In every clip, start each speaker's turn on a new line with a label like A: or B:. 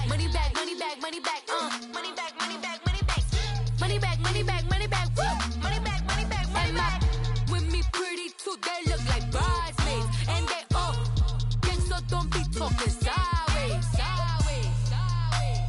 A: money back, money back, money back, money back, money back, money back, money back, money back, money back, money back, money back, money back. With me pretty too, they look like bridesmaids, and they all gang, so don't be talking sideways, sideways, sideways.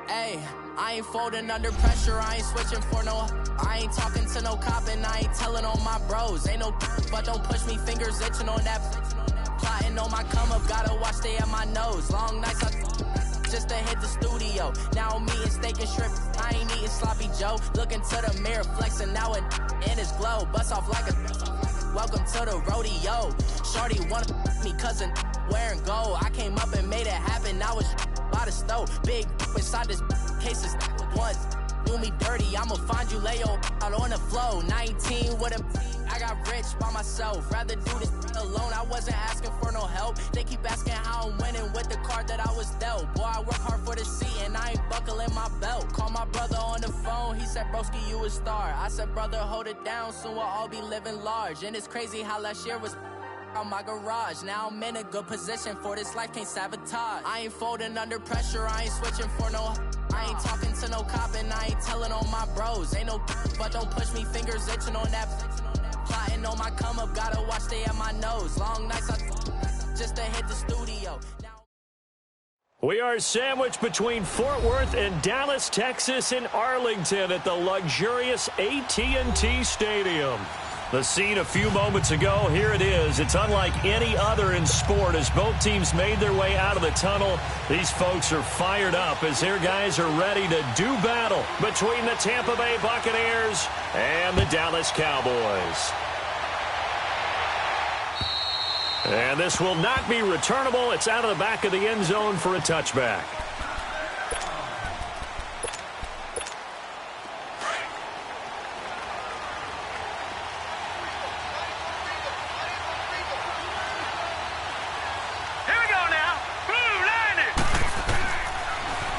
B: Hey, I ain't folding under pressure, I ain't switching for no. I ain't talking to no cop and I ain't telling on my bros. Ain't no but don't push me, fingers itching on that. Plotting on my come up, gotta watch stay at my nose. Long nights just to hit the studio. Now I'm eating steak and shrimp, I ain't eating sloppy Joe. Looking to the mirror, flexing now and in his glow. Bust off like a welcome to the rodeo. Shorty wanna me cousin wearing gold. I came up and made it happen, now it's by the stove. Big inside this case is once. Do me dirty, I'ma find you, lay your out on the flow. 19 with him, I got rich by myself. Rather do this alone, I wasn't asking for no help. They keep asking how I'm winning with the card that I was dealt. Boy, I work hard for the seat and I ain't buckling my belt. Call my brother on the phone, he said, broski, you a star. I said, brother, hold it down, soon we'll all be living large. And it's crazy how last year was on my garage. Now I'm in a good position for this life, can't sabotage. I ain't folding under pressure, I ain't switching for no. I ain't talking to no cop and I ain't telling on my bros. Ain't no but don't push me, fingers itching on that. Plotting on my come up, gotta watch stay at my nose. Long nights just to hit the studio.
C: We are sandwiched between Fort Worth and Dallas, Texas in Arlington at the luxurious AT&T Stadium. The scene a few moments ago, here it is. It's unlike any other in sport as both teams made their way out of the tunnel. These folks are fired up as their guys are ready to do battle between the Tampa Bay Buccaneers and the Dallas Cowboys. And this will not be returnable. It's out of the back of the end zone for a touchback.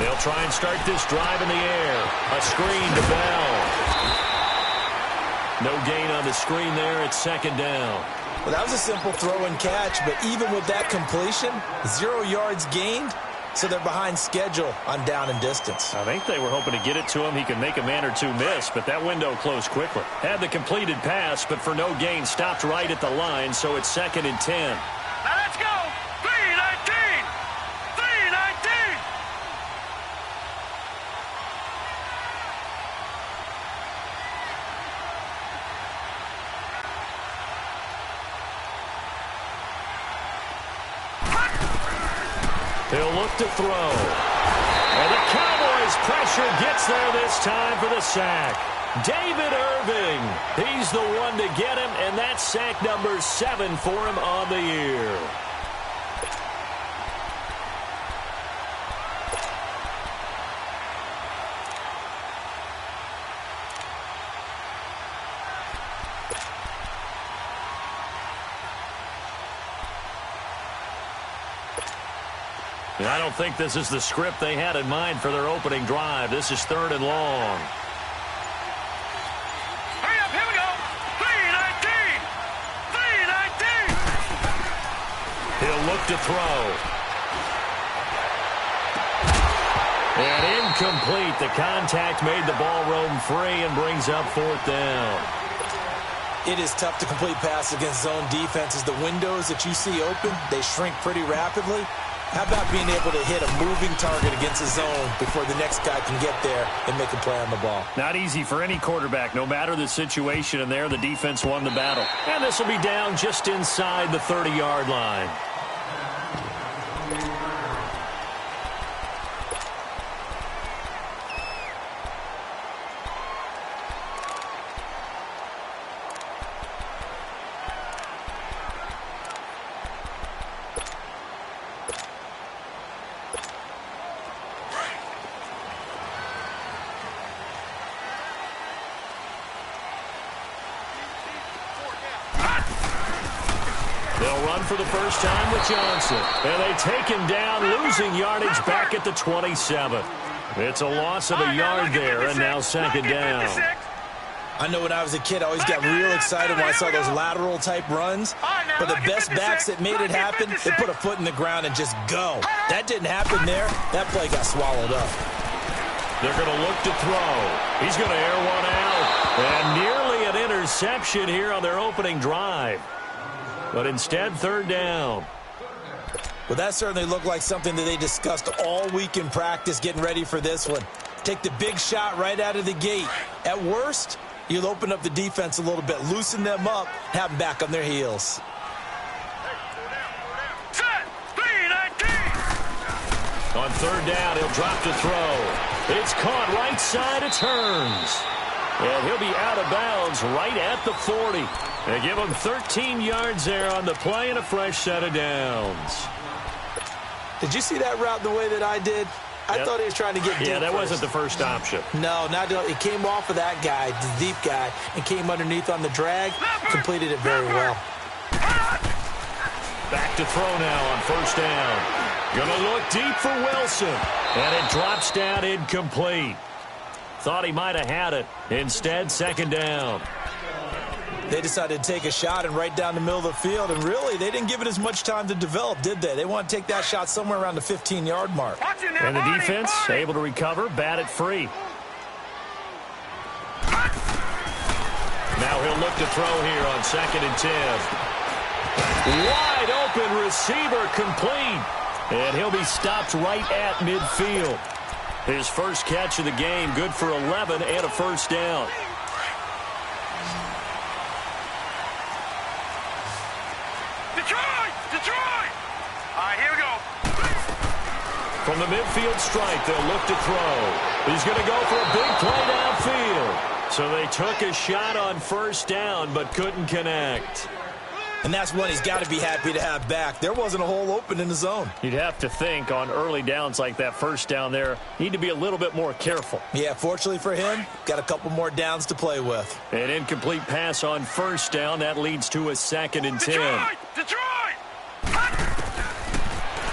C: They'll try and start this drive in the air. A screen to Bell. No gain on the screen there. It's second down.
D: Well, that was a simple throw and catch, but even with that completion, 0 yards gained, so they're behind schedule on down and distance.
C: I think they were hoping to get it to him. He could make a man or two miss, but that window closed quickly. Had the completed pass, but for no gain, stopped right at the line, so it's 2nd and 10.
E: Now let's go! 3-19! 3-19!
C: He'll look to throw. And the Cowboys' pressure gets there this time for the sack. David Irving, he's the one to get him, and that's sack number 7 for him on the year. And I don't think this is the script they had in mind for their opening drive. This is 3rd and long.
E: Hurry up, here we go! 3-19! 3-19!
C: He'll look to throw. And incomplete. The contact made the ball roam free and brings up 4th down.
D: It is tough to complete pass against zone defenses. The windows that you see open, they shrink pretty rapidly. How about being able to hit a moving target against a zone before the next guy can get there and make a play on the ball?
C: Not easy for any quarterback, no matter the situation. And there, the defense won the battle. And this will be down just inside the 30-yard line. They'll run for the first time with Johnson. And they take him down, losing yardage back at the 27. It's a loss of a yard there, and now second down.
D: I know when I was a kid, I always got real excited when I saw those lateral-type runs. But the best backs that made it happen, they put a foot in the ground and just go. That didn't happen there. That play got swallowed up.
C: They're going to look to throw. He's going to air one out. And nearly an interception here on their opening drive. But instead, third down.
D: Well, that certainly looked like something that they discussed all week in practice getting ready for this one. Take the big shot right out of the gate. At worst, you'll open up the defense a little bit, loosen them up, have them back on their heels.
C: On third down, he'll drop to throw. It's caught right side, it turns. And he'll be out of bounds right at the 40. They give him 13 yards there on the play and a fresh set of downs.
D: Did you see that route the way that I did? I thought he was trying to get deep.
C: Yeah, that
D: first.
C: wasn't the first option.
D: No, it came off of that guy, the deep guy, and came underneath on the drag, completed it very well.
C: Back to throw now on first down. Gonna look deep for Wilson, and it drops down incomplete. Thought he might have had it. Instead, second down.
D: They decided to take a shot and right down the middle of the field, and really, they didn't give it as much time to develop, did they? They want to take that shot somewhere around the 15-yard mark.
C: And the defense able to recover, bat it free. Now he'll look to throw here on 2nd and 10. Wide open receiver complete. And he'll be stopped right at midfield. His first catch of the game, good for 11 and a first down.
E: Detroit! All right, here we go.
C: From the midfield stripe, they'll look to throw. He's going to go for a big play downfield. So they took a shot on first down, but couldn't connect.
D: And that's one he's got to be happy to have back. There wasn't a hole open in the zone.
C: You'd have to think on early downs like that first down there, need to be a little bit more careful.
D: Yeah, fortunately for him, got a couple more downs to play with.
C: An incomplete pass on first down. That leads to a 2nd and 10.
E: Detroit!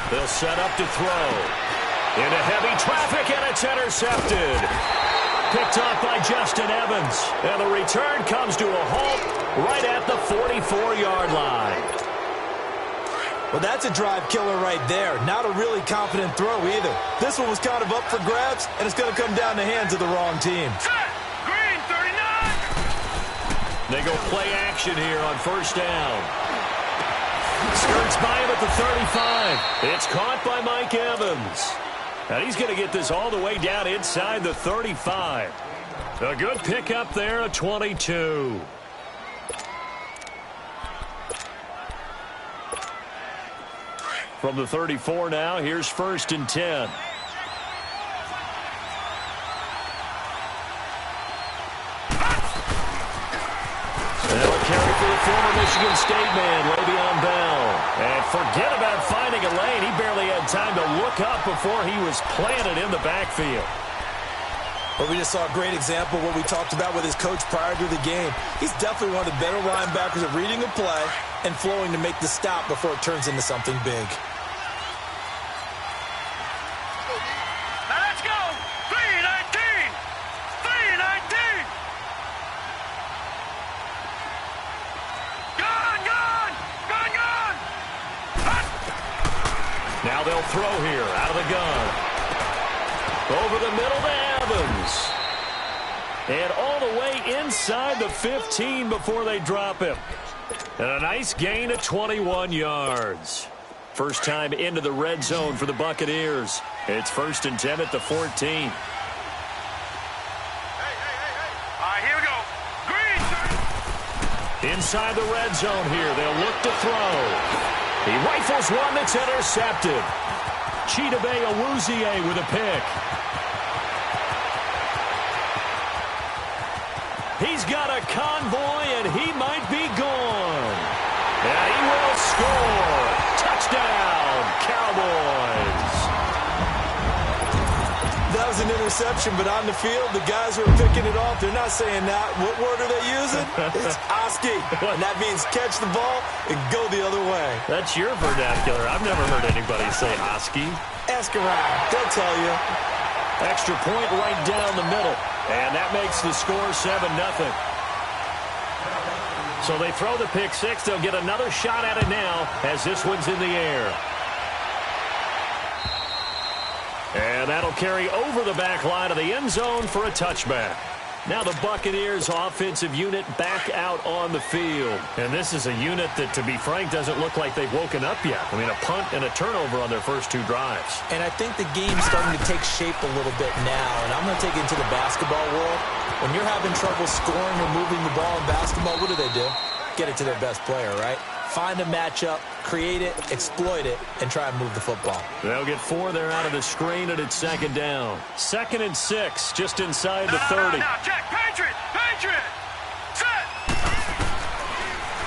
C: They'll set up to throw. Into heavy traffic, and it's intercepted. Picked off by Justin Evans. And the return comes to a halt right at the 44-yard line.
D: Well, that's a drive killer right there. Not a really confident throw either. This one was kind of up for grabs, and it's going to come down the hands of the wrong team.
E: Green, 39!
C: They go play action here on first down. Skirts by him at the 35. It's caught by Mike Evans. And he's going to get this all the way down inside the 35. A good pickup there, a 22. From the 34 now, here's 1st and 10. Now a carry for the former Michigan State man, Le'Veon Bell. And forget about finding a lane. He barely had time to look up before he was planted in the backfield.
D: Well, we just saw a great example of what we talked about with his coach prior to the game. He's definitely one of the better linebackers at reading a play and flowing to make the stop before it turns into something big.
E: Now let's go! 319! 319! Gone!
C: Now they'll throw here out of the gun. Over the middle to Evans. And all the way inside the 15 before they drop him. And a nice gain of 21 yards. First time into the red zone for the Buccaneers. It's 1st and 10 at the 14.
E: Hey. All right, here we go. Green,
C: Inside the red zone here, they'll look to throw. He rifles one that's intercepted. Chidobe Awuzie with a pick. He's got a convoy, and he might be gone. And he will score. Touchdown, Cowboys.
D: That was an reception, but on the field, the guys who are picking it off, they're not saying that. What word are they using? It's Oski, and that means catch the ball and go the other way.
C: That's your vernacular. I've never heard anybody say Oski.
D: Ask around. They'll tell you.
C: Extra point right down the middle, and that makes the score 7-0. So they throw the pick six. They'll get another shot at it now as this one's in the air. And that'll carry over the back line of the end zone for a touchback. Now the Buccaneers offensive unit back out on the field. And this is a unit that, to be frank, doesn't look like they've woken up yet. I mean, a punt and a turnover on their first two drives.
D: And I think the game's starting to take shape a little bit now. And I'm going to take it into the basketball world. When you're having trouble scoring or moving the ball in basketball, what do? Get it to their best player, right? Find a matchup, create it, exploit it, and try and move the football.
C: They'll get 4 there out of the screen, and it's second down. 2nd and 6, just inside the 30.
E: Now, check, Patriot, set.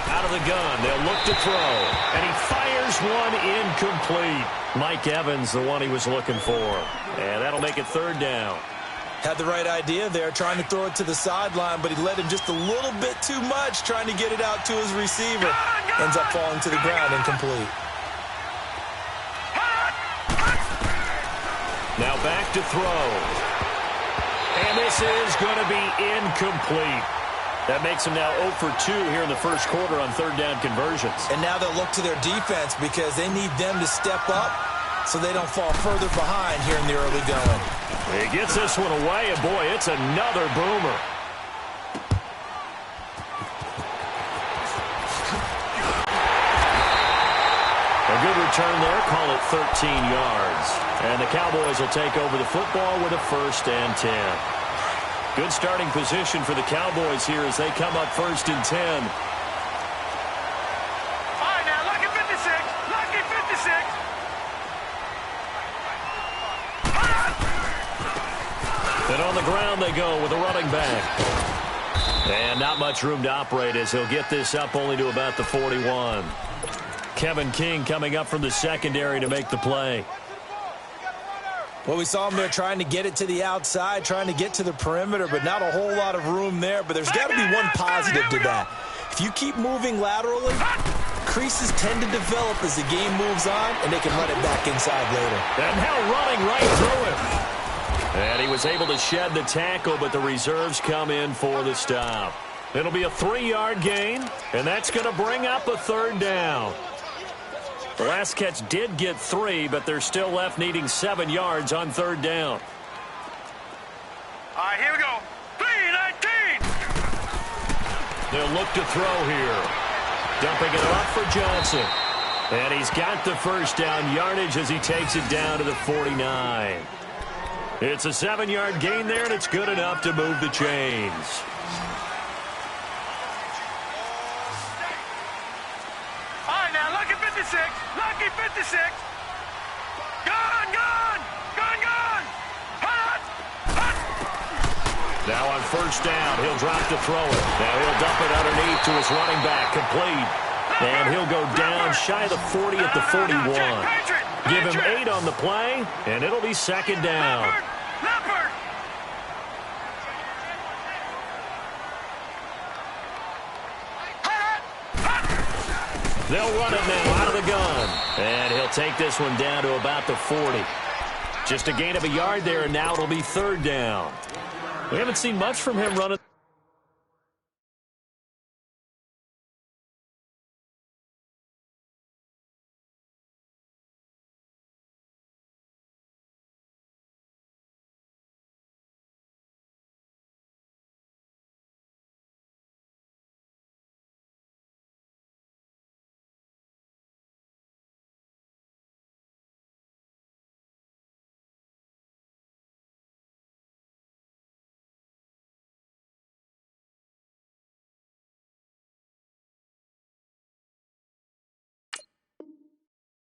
C: Out of the gun, they'll look to throw, and he fires one incomplete. Mike Evans, the one he was looking for, and that'll make it 3rd down.
D: Had the right idea there, trying to throw it to the sideline, but he led him just a little bit too much, trying to get it out to his receiver. Ends up falling to the ground, incomplete.
C: Now back to throw. And this is going to be incomplete. That makes him now 0 for 2 here in the first quarter on 3rd down conversions.
D: And now they'll look to their defense because they need them to step up so they don't fall further behind here in the early going.
C: He gets this one away, and boy, it's another boomer. A good return there, call it 13 yards. And the Cowboys will take over the football with a 1st and 10. Good starting position for the Cowboys here as they come up 1st and 10.
E: All right, now, lucky 56, lucky 56.
C: And on the ground they go with a running back. And not much room to operate as he'll get this up only to about the 41. Kevin King coming up from the secondary to make the play.
D: Well, we saw him there trying to get it to the outside, trying to get to the perimeter, but not a whole lot of room there. But there's got to be one positive to that. If you keep moving laterally, creases tend to develop as the game moves on, and they can run it back inside later.
C: And now running right through him. And he was able to shed the tackle, but the reserves come in for the stop. It'll be a 3-yard gain, and that's going to bring up a 3rd down. The last catch did get 3, but they're still left needing 7 yards on 3rd down.
E: All right, here we go. 3-19.
C: They'll look to throw here. Dumping it off for Johnson. And he's got the 1st down yardage as he takes it down to the 49. It's a 7-yard gain there, and it's good enough to move the chains.
E: All right, now, lucky 56, lucky 56. Gone. Hot.
C: Now on 1st down, he'll drop to throw it. Now he'll dump it underneath to his running back, complete. And he'll go down shy of the 40 at the 41. Give him 8 on the play, and it'll be 2nd down.
E: Leopard.
C: They'll run it now out of the gun. And he'll take this one down to about the 40. Just a gain of a yard there, and now it'll be 3rd down. We haven't seen much from him running.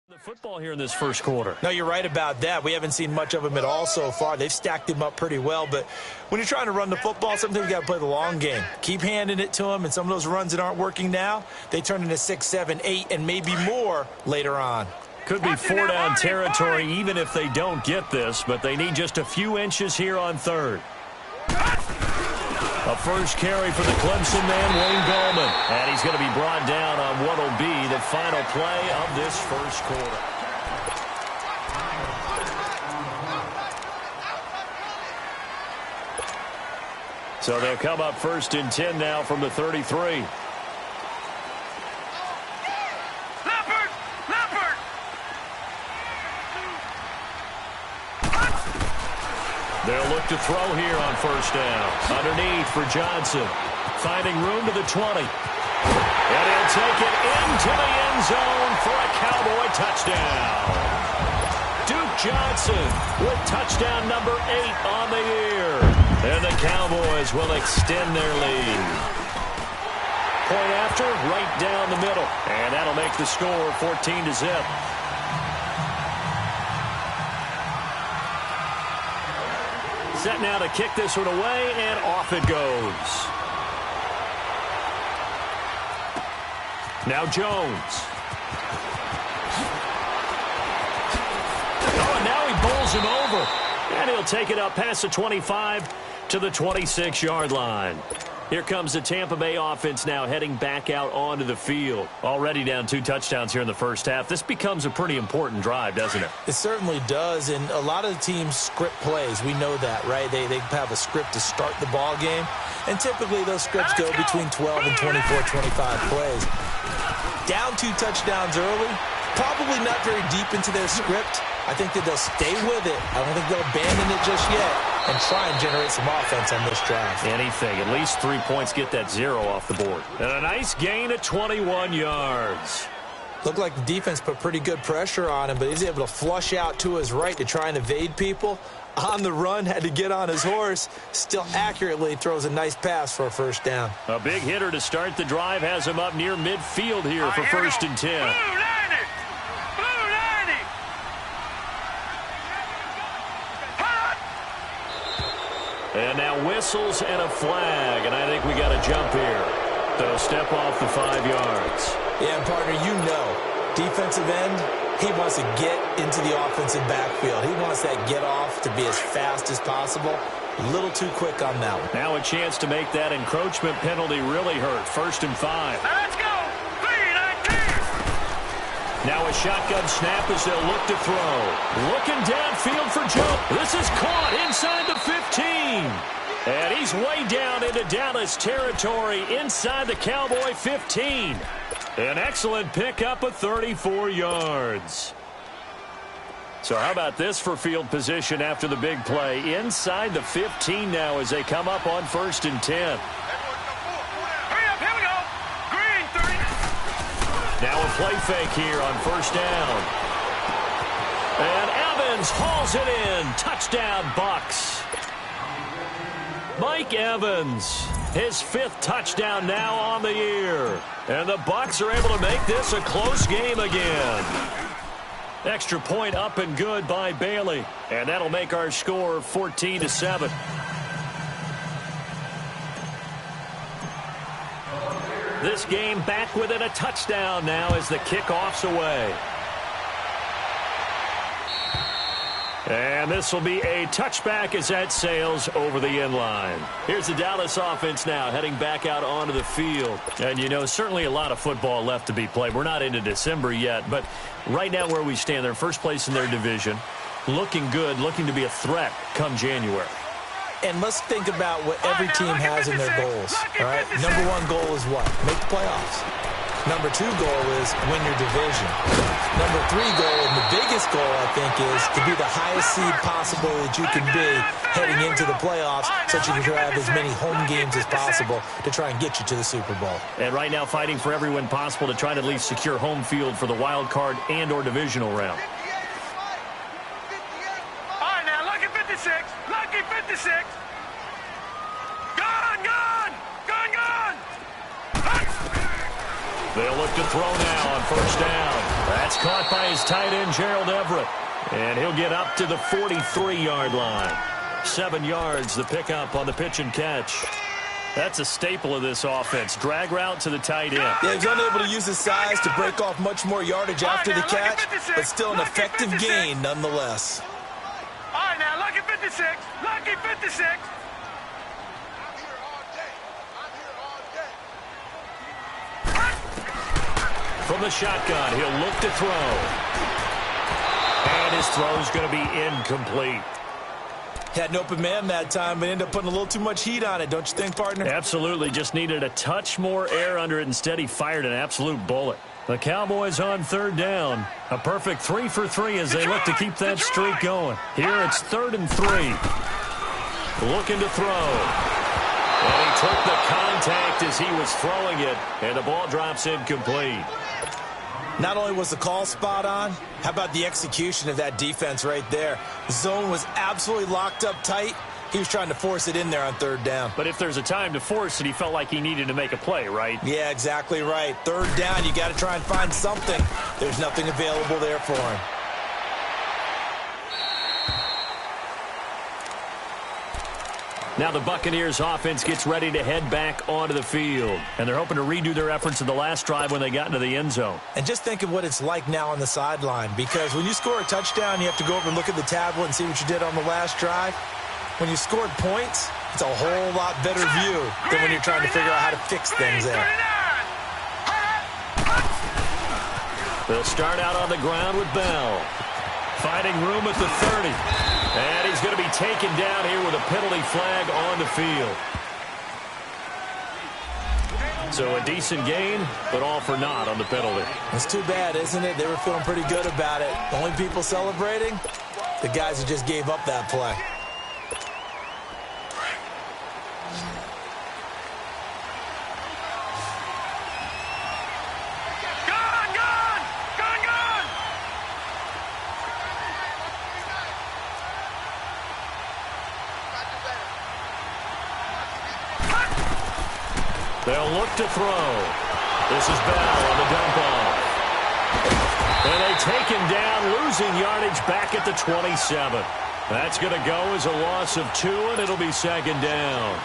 C: The football here in this first quarter.
D: No, you're right about that. We haven't seen much of him at all so far. They've stacked him up pretty well, but when you're trying to run the football, sometimes you got to play the long game. Keep handing it to him, and some of those runs that aren't working now, they turn into 6, 7, 8, and maybe more later on.
C: Could be 4-down territory even if they don't get this, but they need just a few inches here on third. A first carry for the Clemson man, Wayne Gallman. And he's going to be brought down on what will be the final play of this first quarter. So they'll come up 1st and 10 now from the 33. They'll look to throw here on 1st down. Underneath for Johnson. Finding room to the 20. And he'll take it into the end zone for a Cowboy touchdown. Duke Johnson with touchdown number 8 on the year. And the Cowboys will extend their lead. Point after, right down the middle. And that'll make the score 14-0. Set now to kick this one away, and off it goes. Now Jones. Oh, and now he bowls him over. And he'll take it up past the 25 to the 26-yard line. Here comes the Tampa Bay offense now heading back out onto the field. Already down 2 touchdowns here in the first half. This becomes a pretty important drive, doesn't it?
D: It certainly does, and a lot of the teams script plays. We know that, right? They have a script to start the ball game, and typically those scripts go between 12 and 24, 25 plays. Down 2 touchdowns early, probably not very deep into their script. I think that they'll stay with it. I don't think they'll abandon it just yet and try and generate some offense on this drive.
C: Anything. At least 3 points, get that 0 off the board. And a nice gain of 21 yards.
D: Looked like the defense put pretty good pressure on him, but he's able to flush out to his right to try and evade people. On the run, had to get on his horse. Still accurately throws a nice pass for a 1st down.
C: A big hitter to start the drive has him up near midfield here for 1st and 10. And now whistles and a flag, and I think we got a jump here. They'll step off the 5 yards.
D: Yeah, partner, you know, defensive end, he wants to get into the offensive backfield. He wants that get off to be as fast as possible. A little too quick on that one.
C: Now a chance to make that encroachment penalty really hurt. 1st and 5.
E: Let's go. 3-19.
C: Now a shotgun snap as they'll look to throw. Looking downfield for Joe. This is caught inside the 15. And he's way down into Dallas territory inside the Cowboy 15. An excellent pickup of 34 yards. So how about this for field position after the big play? Inside the 15 now as they come up on 1st and 10.
E: Hurry up, here we go. Green, 30.
C: Now a play fake here on 1st down. And Evans hauls it in. Touchdown, Bucs. Mike Evans, his 5th touchdown now on the year. And the Bucs are able to make this a close game again. Extra point up and good by Bailey. And that'll make our score 14-7. This game back within a touchdown now as the kickoff's away. And this will be a touchback as that sails over the end line. Here's the Dallas offense now heading back out onto the field. And, you know, certainly a lot of football left to be played. We're not into December yet, but right now where we stand, they're first place in their division. Looking good, looking to be a threat come January.
D: And let's think about what every team has in their goals, all right? Number 1 goal is what? Make the playoffs. Number 2 goal is win your division. Number 3 goal, and the biggest goal, I think, is to be the highest seed possible that you can be heading into the playoffs so that you can have as many home games as possible to try and get you to the Super Bowl.
C: And right now fighting for every win possible to try to at least secure home field for the wild card and or divisional round.
E: All right, now, lucky 56. Lucky 56. Gone, gone. Gone, gone.
C: They'll look to throw now on 1st down. That's caught by his tight end, Gerald Everett. And he'll get up to the 43-yard line. 7 yards, the pickup on the pitch and catch. That's a staple of this offense. Drag route to the tight end.
D: Yeah, he's unable to use his size to break off much more yardage after the catch, but still an effective gain nonetheless.
E: All right, now, lucky 56. Lucky 56.
C: From the shotgun, he'll look to throw. And his throw's going to be incomplete.
D: Had an open man that time, but ended up putting a little too much heat on it, don't you think, partner?
C: Absolutely. Just needed a touch more air under it. Instead, he fired an absolute bullet. The Cowboys on third down. A perfect 3 for 3 as they look to keep that streak going. Here it's 3rd and 3. Looking to throw. And he took the contact as he was throwing it, and the ball drops incomplete.
D: Not only was the call spot on, how about the execution of that defense right there? The zone was absolutely locked up tight. He was trying to force it in there on 3rd down.
C: But if there's a time to force it, he felt like he needed to make a play, right?
D: Yeah, exactly right. 3rd down, you got to try and find something. There's nothing available there for him.
C: Now the Buccaneers offense gets ready to head back onto the field. And they're hoping to redo their efforts in the last drive when they got into the end zone.
D: And just think of what it's like now on the sideline. Because when you score a touchdown, you have to go over and look at the tablet and see what you did on the last drive. When you scored points, it's a whole lot better view than when you're trying to figure out how to fix things there.
C: They'll start out on the ground with Bell. Finding room at the 30. And he's going to be taken down here with a penalty flag on the field. So a decent gain, but all for naught on the penalty.
D: It's too bad, isn't it? They were feeling pretty good about it. The only people celebrating, the guys who just gave up that play.
C: They'll look to throw. This is Bell on the dump off. And they take him down, losing yardage back at the 27. That's going to go as a loss of 2, and it'll be 2nd down.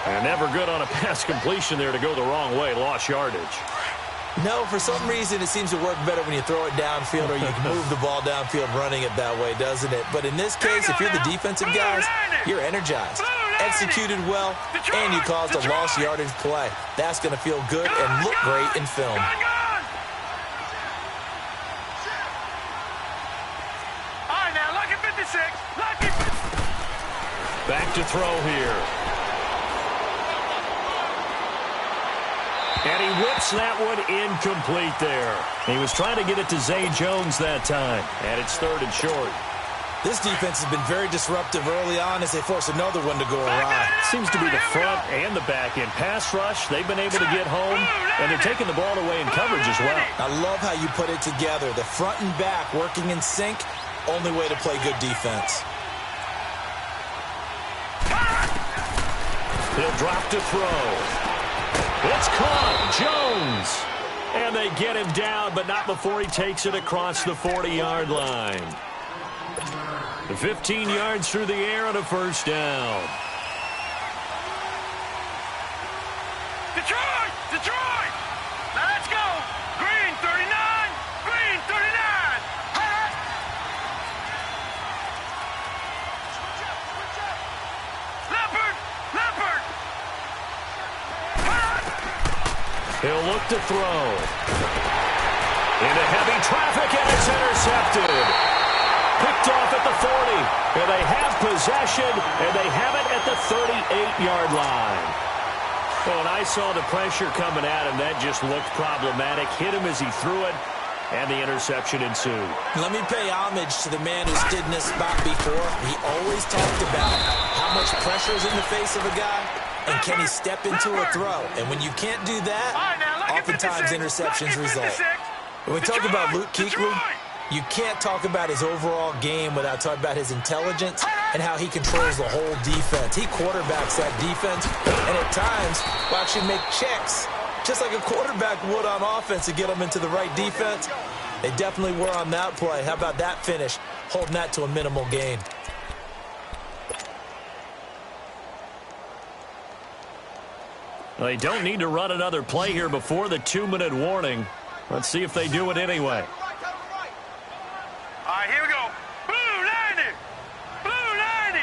C: And never good on a pass completion there to go the wrong way. Lost yardage.
D: No, for some reason it seems to work better when you throw it downfield or you can move the ball downfield running it that way, doesn't it? But in this case, if you're the defensive guys, you're energized, executed well, and you caused a lost yardage play. That's going to feel good and look great in film.
E: All right, now, lucky 56. Lucky 56.
C: Back to throw here. And he whips that one incomplete there. He was trying to get it to Zay Jones that time. And it's 3rd and short.
D: This defense has been very disruptive early on as they force another one to go awry.
C: Seems to be the front and the back end. Pass rush, they've been able to get home, and they're taking the ball away in coverage as well.
D: I love how you put it together. The front and back working in sync, only way to play good defense.
C: He'll drop to throw. It's caught. Jones. And they get him down, but not before he takes it across the 40-yard line. 15 yards through the air on a 1st down.
E: Detroit! Detroit! Now let's go! Green 39! Green 39! Leopard! Leopard!
C: He'll look to throw. Into heavy traffic, and it's intercepted. Picked off at the 40. And they have possession, and they have it at the 38-yard line. Well, when I saw the pressure coming at him, that just looked problematic. Hit him as he threw it, and the interception ensued.
D: Let me pay homage to the man who stood in this spot before. He always talked about how much pressure is in the face of a guy, and can he step into a throw. And when you can't do that, oftentimes interceptions result. When we talk about Luke Kuechly, you can't talk about his overall game without talking about his intelligence and how he controls the whole defense. He quarterbacks that defense, and at times will actually make checks, just like a quarterback would on offense to get them into the right defense. They definitely were on that play. How about that finish, holding that to a minimal gain?
C: They don't need to run another play here before the 2-minute warning. Let's see if they do it anyway.
E: All right, here we go. Blue 90! Blue 90!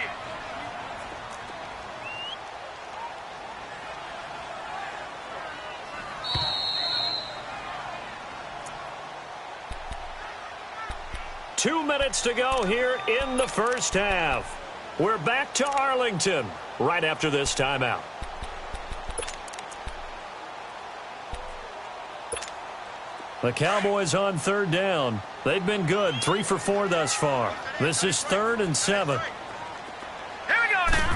C: Two minutes to go here in the first half. We're back to Arlington right after this timeout. The Cowboys on third down. They've been good, 3 for 4 thus far. This is 3rd and 7.
E: Here we go now.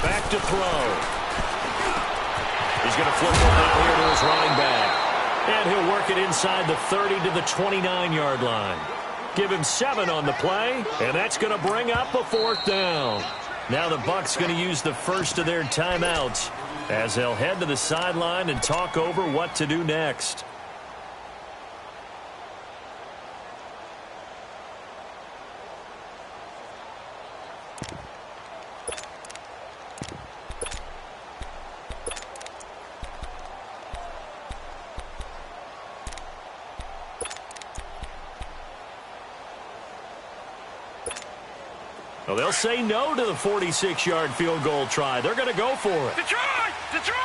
C: Back to throw. He's going to flip one out here to his running back. And he'll work it inside the 30 to the 29-yard line. Give him 7 on the play, and that's going to bring up a 4th down. Now the Bucs going to use the first of their timeouts as they'll head to the sideline and talk over what to do next. Well, they'll say no to the 46-yard field goal try. They're going to go for it.
E: Detroit! Detroit!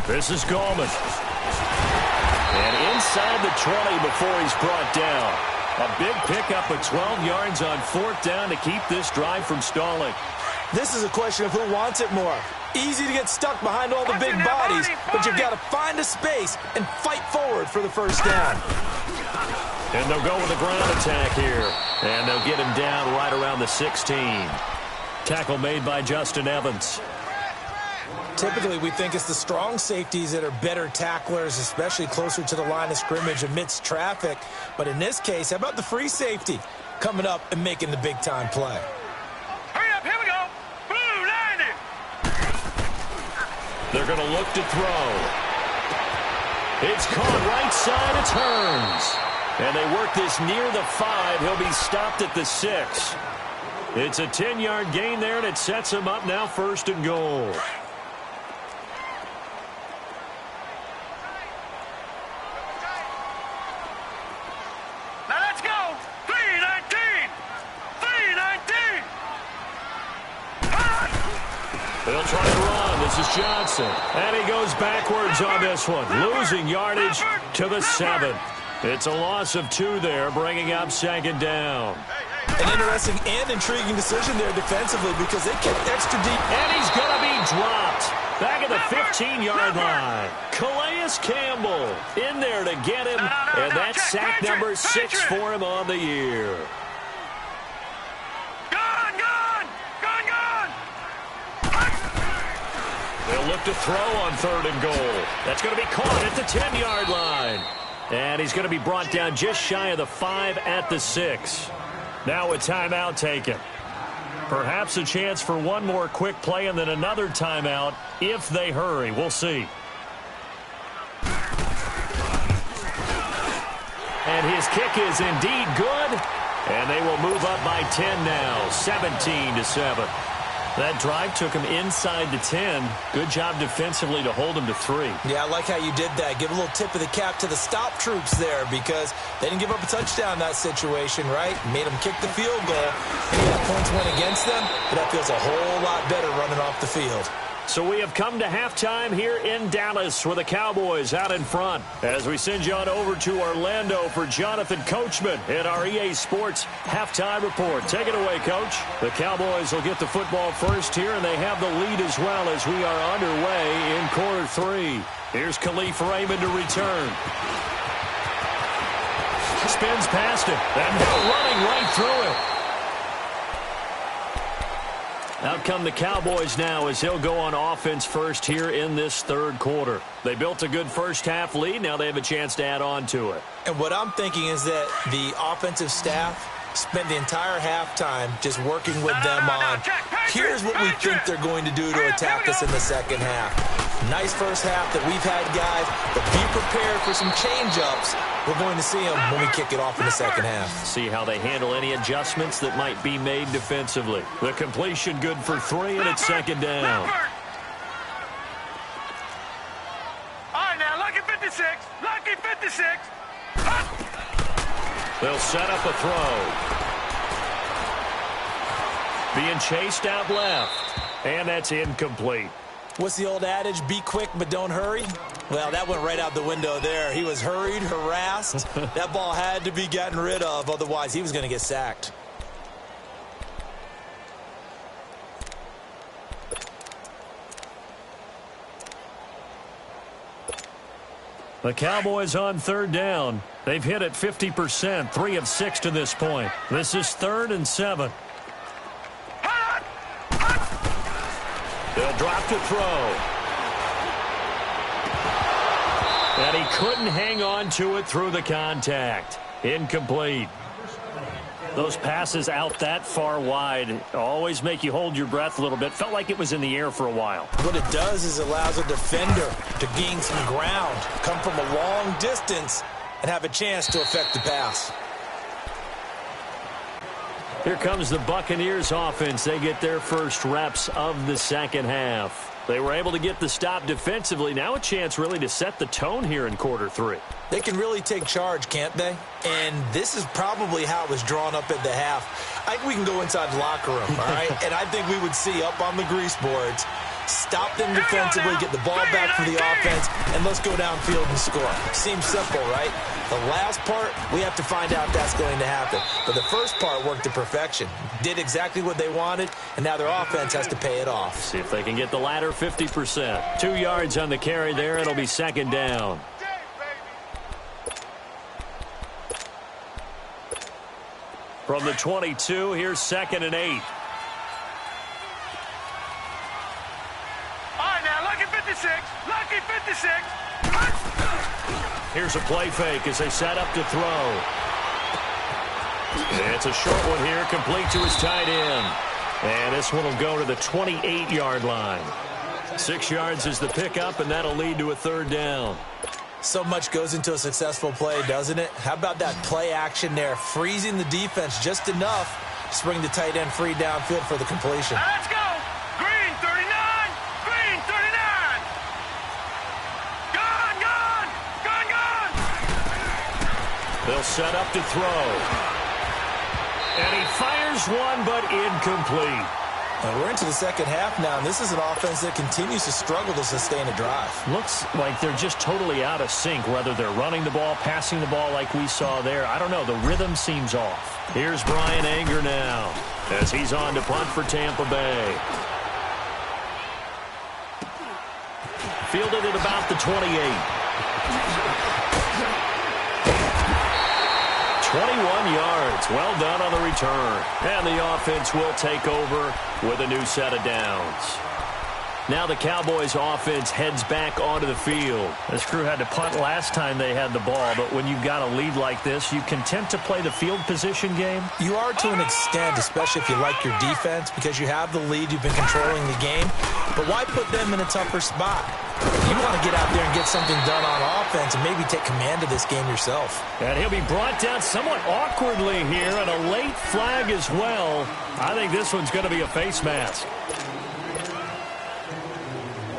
C: This is Gallman. And inside the 20 before he's brought down. A big pickup of 12 yards on 4th down to keep this drive from stalling.
D: This is a question of who wants it more. Easy to get stuck behind all the big bodies, but you've got to find a space and fight forward for the first down.
C: And they'll go with a ground attack here. And they'll get him down right around the 16. Tackle made by Justin Evans.
D: Typically, we think it's the strong safeties that are better tacklers, especially closer to the line of scrimmage amidst traffic. But in this case, how about the free safety coming up and making the big-time play?
E: Hurry up, here we go. Blue 90!
C: They're going to look to throw. It's caught right side, it turns. And they work this near the 5. He'll be stopped at the 6. It's a 10-yard gain there, and it sets him up now 1st and goal. They'll try to run. This is Johnson. And he goes backwards on this one. Losing yardage to the 7. It's a loss of 2 there, bringing up 2nd down.
D: An interesting and intriguing decision there defensively because they kept extra deep.
C: And he's going to be dropped. Back at the 15-yard line. Calais Campbell in there to get him. And that's sack number 6 for him on the year. They'll look to throw on 3rd and goal. That's going to be caught at the 10-yard line. And he's going to be brought down just shy of the 5 at the 6. Now a timeout taken. Perhaps a chance for one more quick play and then another timeout if they hurry. We'll see. And his kick is indeed good. And they will move up by 10 now, 17-7. That drive took him inside the 10. Good job defensively to hold him to 3.
D: Yeah, I like how you did that. Give a little tip of the cap to the stop troops there because they didn't give up a touchdown in that situation, right? Made them kick the field goal. And that points went against them, but that feels a whole lot better running off the field.
C: So we have come to halftime here in Dallas with the Cowboys out in front as we send you on over to Orlando for Jonathan Coachman in our EA Sports halftime report. Take it away, Coach. The Cowboys will get the football first here, and they have the lead as well as we are underway in quarter 3. Here's Khalif Raymond to return. Spins past him, and they're running right through it. Out come the Cowboys now as he'll go on offense first here in this 3rd quarter. They built a good first half lead. Now they have a chance to add on to it.
D: And what I'm thinking is that the offensive staff Spent the entire halftime just working with them on, here's what we think they're going to do to attack us in the second half. Nice first half that we've had, guys, but be prepared for some change-ups. We're going to see them when we kick it off in the second half.
C: See how they handle any adjustments that might be made defensively. The completion good for 3, and it's second down.
E: All right, now, lucky 56. Lucky 56.
C: They'll set up a throw. Being chased out left, and that's incomplete.
D: What's the old adage? Be quick, but don't hurry? Well, that went right out the window there. He was hurried, harassed. That ball had to be gotten rid of, otherwise he was going to get sacked.
C: The Cowboys on third down. They've hit it 50%, 3 of 6 to this point. This is 3rd and 7. They'll drop to throw. And he couldn't hang on to it through the contact. Incomplete. Those passes out that far wide always make you hold your breath a little bit. Felt like it was in the air for a while.
D: What it does is allows a defender to gain some ground, come from a long distance, and have a chance to affect the pass.
C: Here comes the Buccaneers offense. They get their first reps of the second half. They were able to get the stop defensively. Now a chance really to set the tone here in quarter 3.
D: They can really take charge, can't they? And this is probably how it was drawn up at the half. I think we can go inside the locker room, all right? And I think we would see up on the grease boards, stop them defensively, get the ball back for the offense, and let's go downfield and score. Seems simple, right? The last part, we have to find out if that's going to happen. But the first part worked to perfection. Did exactly what they wanted, and now their offense has to pay it off.
C: See if they can get the latter 50%. 2 yards on the carry there. It'll be second down. From the 22, here's 2nd and 8.
E: All right, now, lucky 56. Lucky 56.
C: Here's a play fake as they set up to throw. It's a short one here, complete to his tight end. And this one will go to the 28-yard line. 6 yards is the pickup, and that'll lead to a third down.
D: So much goes into a successful play, doesn't it? How about that play action there, freezing the defense just enough to bring the tight end free downfield for the completion.
E: Now let's go. Green 39. Green 39. Gone, gone. Gone, gone.
C: They'll set up to throw. And he fires one, but incomplete.
D: And we're into the second half now, and this is an offense that continues to struggle to sustain a drive.
C: Looks like they're just totally out of sync, whether they're running the ball, passing the ball like we saw there. I don't know. The rhythm seems off. Here's Brian Anger now as he's on to punt for Tampa Bay. Fielded at about the 28. 21 yards. Well done on the return. And the offense will take over with a new set of downs. Now the Cowboys offense heads back onto the field. This crew had to punt last time they had the ball, but when you've got a lead like this, you content to play the field position game?
D: You are to an extent, especially if you like your defense, because you have the lead, you've been controlling the game. But why put them in a tougher spot? You want to get out there and get something done on offense and maybe take command of this game yourself.
C: And he'll be brought down somewhat awkwardly here, and a late flag as well. I think this one's going to be a face mask.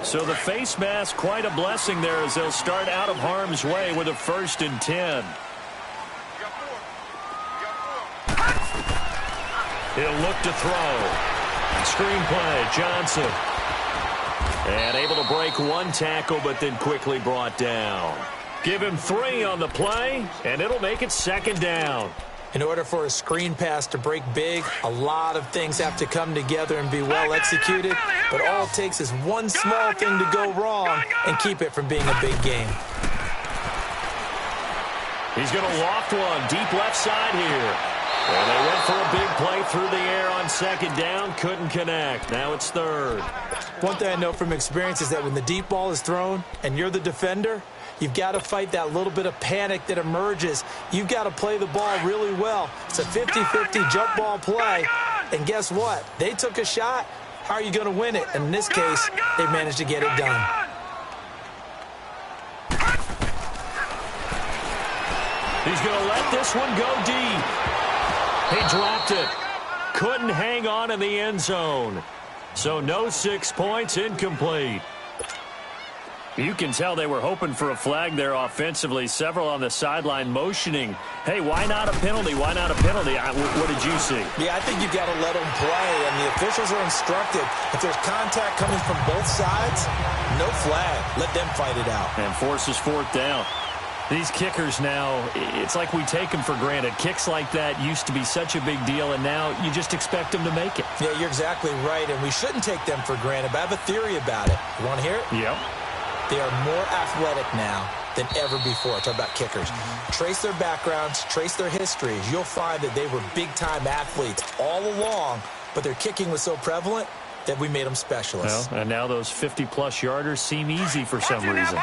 C: So the face mask, quite a blessing there as they'll start out of harm's way with a 1st and 10. He'll look to throw. Screen play, Johnson. And able to break one tackle, but then quickly brought down. Give him 3 on the play, and it'll make it second down.
D: In order for a screen pass to break big, a lot of things have to come together and be well executed. But all it takes is one small thing to go wrong and keep it from being a big game.
C: He's going to loft one deep left side here. And they went for a big play through the air on second down. Couldn't connect. Now it's third.
D: One thing I know from experience is that when the deep ball is thrown and you're the defender, You've got to fight that little bit of panic that emerges. You've got to play the ball really well. It's a 50-50 jump ball play. And guess what? They took a shot. How are you going to win it? And in this case, they managed to get it done.
C: He's going to let this one go deep. He dropped it. Couldn't hang on in the end zone. So no 6 points, incomplete. You can tell they were hoping for a flag there offensively. Several on the sideline motioning, hey, why not a penalty? Why not a penalty? What did you see?
D: Yeah, I think you've got to let them play, and the officials are instructed. If there's contact coming from both sides, no flag. Let them fight it out.
C: And forces 4th down. These kickers now, it's like we take them for granted. Kicks like that used to be such a big deal, and now you just expect them to make it.
D: Yeah, you're exactly right, and we shouldn't take them for granted, but I have a theory about it. You want to hear it?
C: Yep.
D: They are more athletic now than ever before. Talk about kickers. Trace their backgrounds, trace their histories. You'll find that they were big-time athletes all along, but their kicking was so prevalent that we made them specialists.
C: Well, and now those 50-plus yarders seem easy for some reason.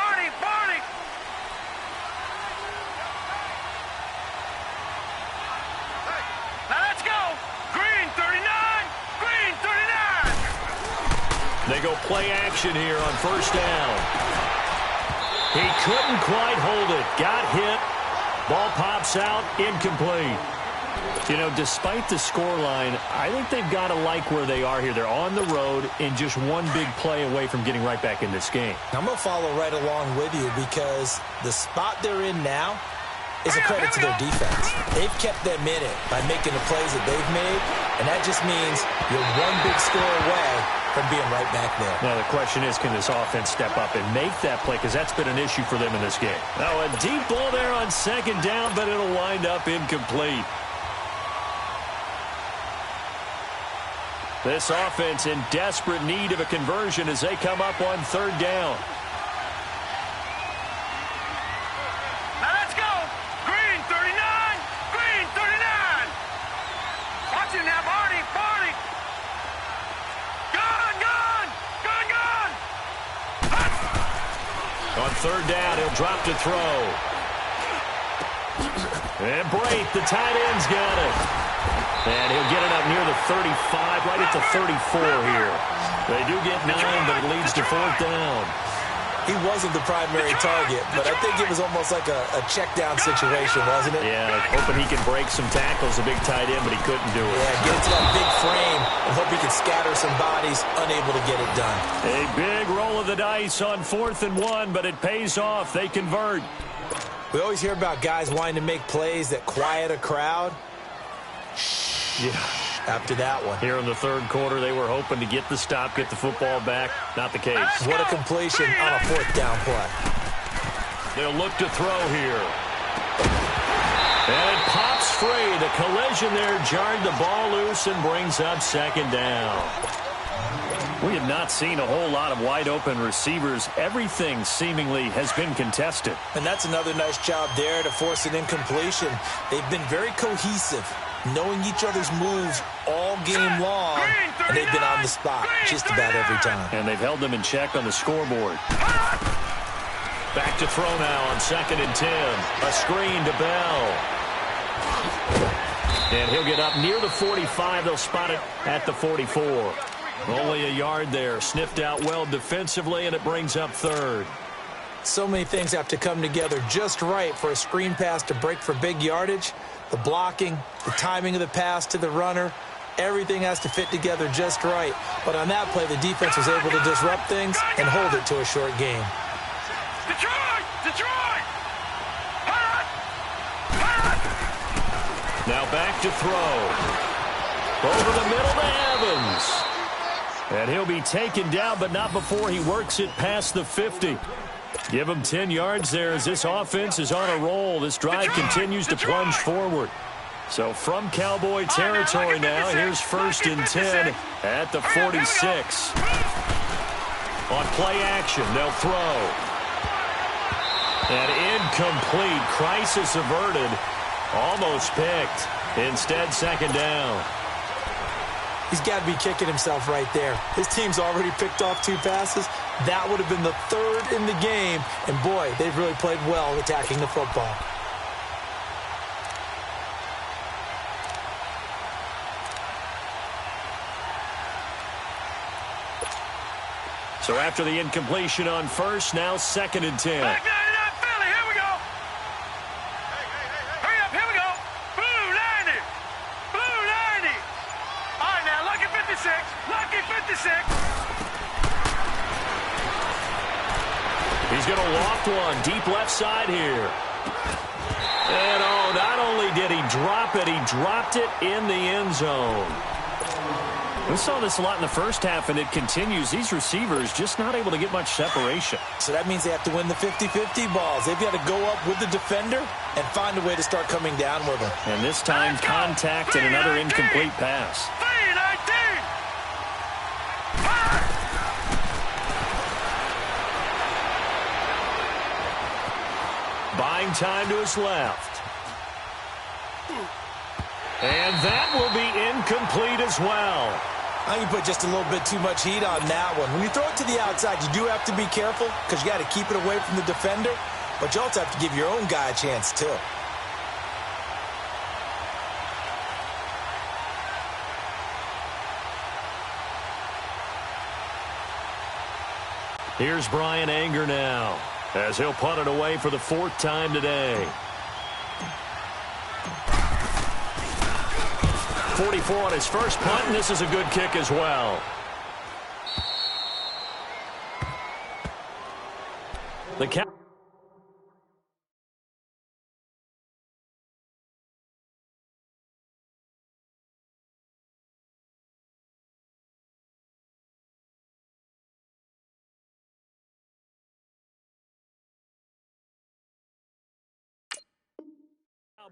C: They go play action here on 1st down. He couldn't quite hold it. Got hit. Ball pops out. Incomplete. You know, despite the scoreline, I think they've got to like where they are here. They're on the road and just one big play away from getting right back in this game.
D: I'm going to follow right along with you because the spot they're in now is a credit to their defense. They've kept them in it by making the plays that they've made, and that just means you're one big score away from being right back there.
C: Now, the question is, can this offense step up and make that play? Because that's been an issue for them in this game. Now, a deep ball there on 2nd down, but it'll wind up incomplete. This offense in desperate need of a conversion as they come up on 3rd down.
E: Now let's go. Green 39. Green 39. Watch it now, Barney. Barney.
C: On 3rd down, he'll drop to throw. And Brate, the tight end's got it. And he'll get it up near the 35, right at the 34 here. They do get 9, but it leads to 4th down.
D: He wasn't the primary target, but I think it was almost like a check-down situation, wasn't it?
C: Yeah, hoping he can break some tackles, a big tight end, but he couldn't do it.
D: Yeah, get into that big frame and hope he can scatter some bodies, unable to get it done.
C: A big roll of the dice on 4th and 1, but it pays off. They convert.
D: We always hear about guys wanting to make plays that quiet a crowd.
C: Yeah.
D: After that one.
C: Here in the 3rd quarter, they were hoping to get the stop, get the football back. Not the case.
D: What a completion on a 4th down play.
C: They'll look to throw here. And it pops free. The collision there jarred the ball loose and brings up 2nd down. We have not seen a whole lot of wide-open receivers. Everything seemingly has been contested.
D: And that's another nice job there to force an incompletion. They've been very cohesive, knowing each other's moves all game long, and they've been on the spot just about every time.
C: And they've held them in check on the scoreboard. Back to throw now on 2nd and 10. A screen to Bell. And he'll get up near the 45. They'll spot it at the 44. Only a yard there. Sniffed out well defensively, and it brings up 3rd.
D: So many things have to come together just right for a screen pass to break for big yardage. The blocking, the timing of the pass to the runner, everything has to fit together just right. But on that play, the defense was able to disrupt things and hold it to a short game.
E: Detroit! Detroit!
C: Now back to throw. Over the middle to Evans. And he'll be taken down, but not before he works it past the 50. Give him 10 yards there as this offense is on a roll. This drive continues to plunge forward. So from Cowboy territory now, here's 1st and 10 at the 46. On play action, they'll throw. And incomplete. Crisis averted. Almost picked. Instead, 2nd down.
D: He's got to be kicking himself right there. His team's already picked off 2 passes. That would have been the 3rd in the game. And, boy, they've really played well attacking the football.
C: So after the incompletion on first, now 2nd and 10.
E: Back 99 Philly, here we go. Hurry up, here we go. Blue 90. Blue 90. All right, now, lucky 56. Lucky 56.
C: He's going to loft one deep left side here. And, oh, not only did he drop it, he dropped it in the end zone. We saw this a lot in the first half, and it continues. These receivers just not able to get much separation.
D: So that means they have to win the 50-50 balls. They've got to go up with the defender and find a way to start coming down with them.
C: And this time, contact and another incomplete pass.
E: 3-19.
C: Buying time to his left. And that will be incomplete as well.
D: I think you put just a little bit too much heat on that one. When you throw it to the outside, you do have to be careful because you got to keep it away from the defender, but you also have to give your own guy a chance too.
C: Here's Brian Anger now, as he'll punt it away for the 4th time today. 44 on his first punt, and this is a good kick as well. The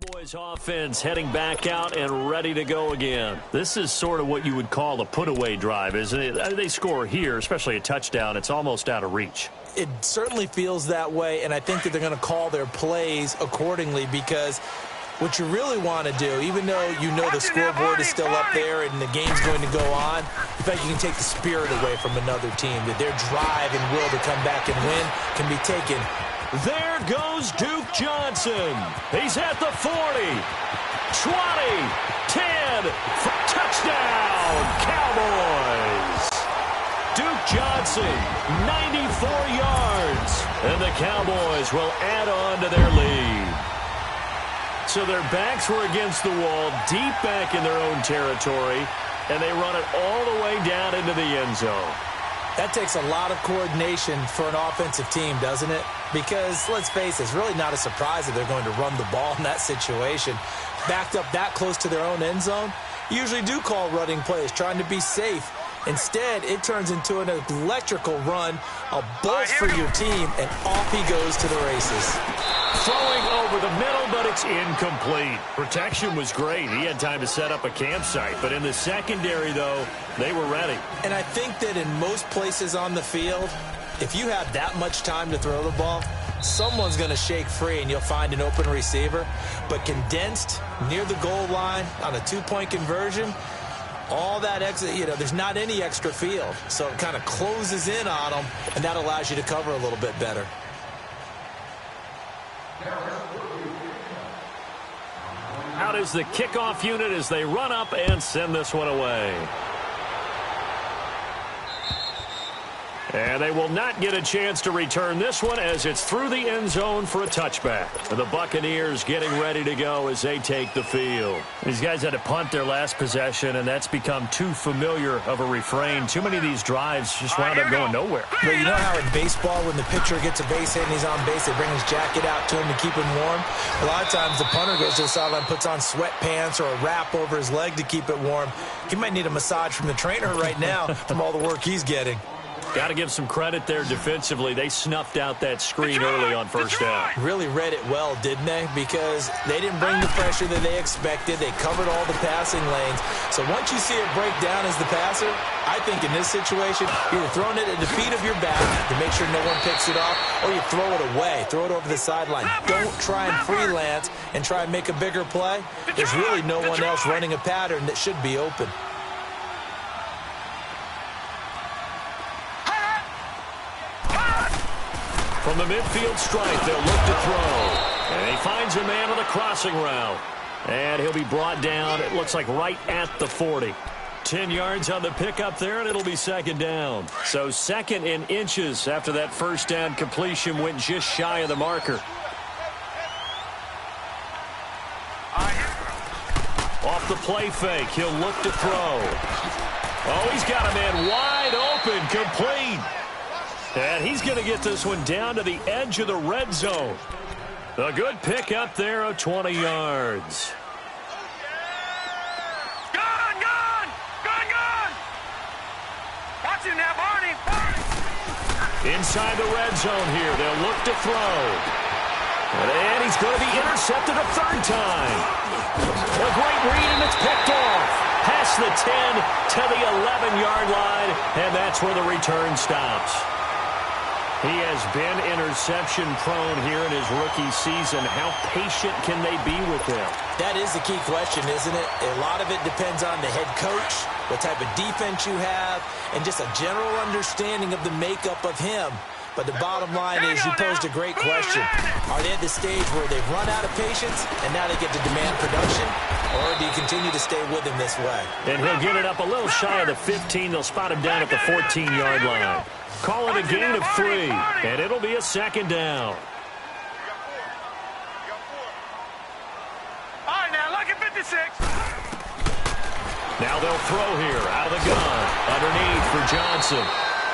C: Cowboys offense heading back out and ready to go again. This is sort of what you would call a put-away drive, isn't it? They score here, especially a touchdown. It's almost out of reach.
D: It certainly feels that way, and I think that they're going to call their plays accordingly because what you really want to do, even though you know the scoreboard is still up there and the game's going to go on, in fact, you can take the spirit away from another team, that their drive and will to come back and win can be taken.
C: There goes Duke Johnson. He's at the 40, 20, 10, touchdown, Cowboys. Duke Johnson, 94 yards. And the Cowboys will add on to their lead. So their backs were against the wall, deep back in their own territory, and they run it all the way down into the end zone.
D: That takes a lot of coordination for an offensive team, doesn't it? Because, let's face it, it's really not a surprise that they're going to run the ball in that situation. Backed up that close to their own end zone, you usually do call running plays, trying to be safe. Instead, it turns into an electrical run, a bolt for your team, and off he goes to the races.
C: Throwing over the middle, but it's incomplete. Protection was great. He had time to set up a campsite, but in the secondary, though, they were ready.
D: And I think that in most places on the field, if you have that much time to throw the ball, someone's going to shake free and you'll find an open receiver. But condensed near the goal line on a 2-point conversion, all that extra, there's not any extra field. So it kind of closes in on them, and that allows you to cover a little bit better.
C: Out is the kickoff unit as they run up and send this one away. And they will not get a chance to return this one as it's through the end zone for a touchback. And the Buccaneers getting ready to go as they take the field. These guys had to punt their last possession, and that's become too familiar of a refrain. Too many of these drives just wound up going nowhere.
D: But you know how in baseball, when the pitcher gets a base hit and he's on base, they bring his jacket out to him to keep him warm? A lot of times the punter goes to the sideline, puts on sweatpants or a wrap over his leg to keep it warm. He might need a massage from the trainer right now from all the work he's getting.
C: Got to give some credit there defensively. They snuffed out that screen early on first down.
D: Really read it well, didn't they? Because they didn't bring the pressure that they expected. They covered all the passing lanes. So once you see it break down as the passer, I think in this situation, you're throwing it at the feet of your back to make sure no one picks it off, or you throw it away. Throw it over the sideline. Don't try and freelance and try and make a bigger play. There's really no one else running a pattern that should be open.
C: From the midfield stripe, they'll look to throw. And he finds a man on the crossing route. And he'll be brought down, it looks like right at the 40. 10 yards on the pickup there, and it'll be second down. So second in inches after that first down completion went just shy of the marker. Off the play fake, he'll look to throw. Oh, he's got a man wide open, complete. And he's going to get this one down to the edge of the red zone. A good pickup there of 20 yards.
E: Watch him now, Barney.
C: Inside the red zone here, they'll look to throw. And he's going to be intercepted a third time. A great read, and it's picked off. Past the 10 to the 11-yard line, and that's where the return stops. He has been interception-prone here in his rookie season. How patient can they be with him?
D: That is the key question, isn't it? A lot of it depends on the head coach, what type of defense you have, and just a general understanding of the makeup of him. But the bottom line is you posed a great question. Are they at the stage where they've run out of patience and now they get to demand production? Or do you continue to stay with him this way?
C: And he'll get it up a little shy of the 15. They'll spot him down at the 14-yard line. Call it a gain of 3, and it'll be a second down.
E: All right, now, look at 56.
C: Now they'll throw here out of the gun. Underneath for Johnson.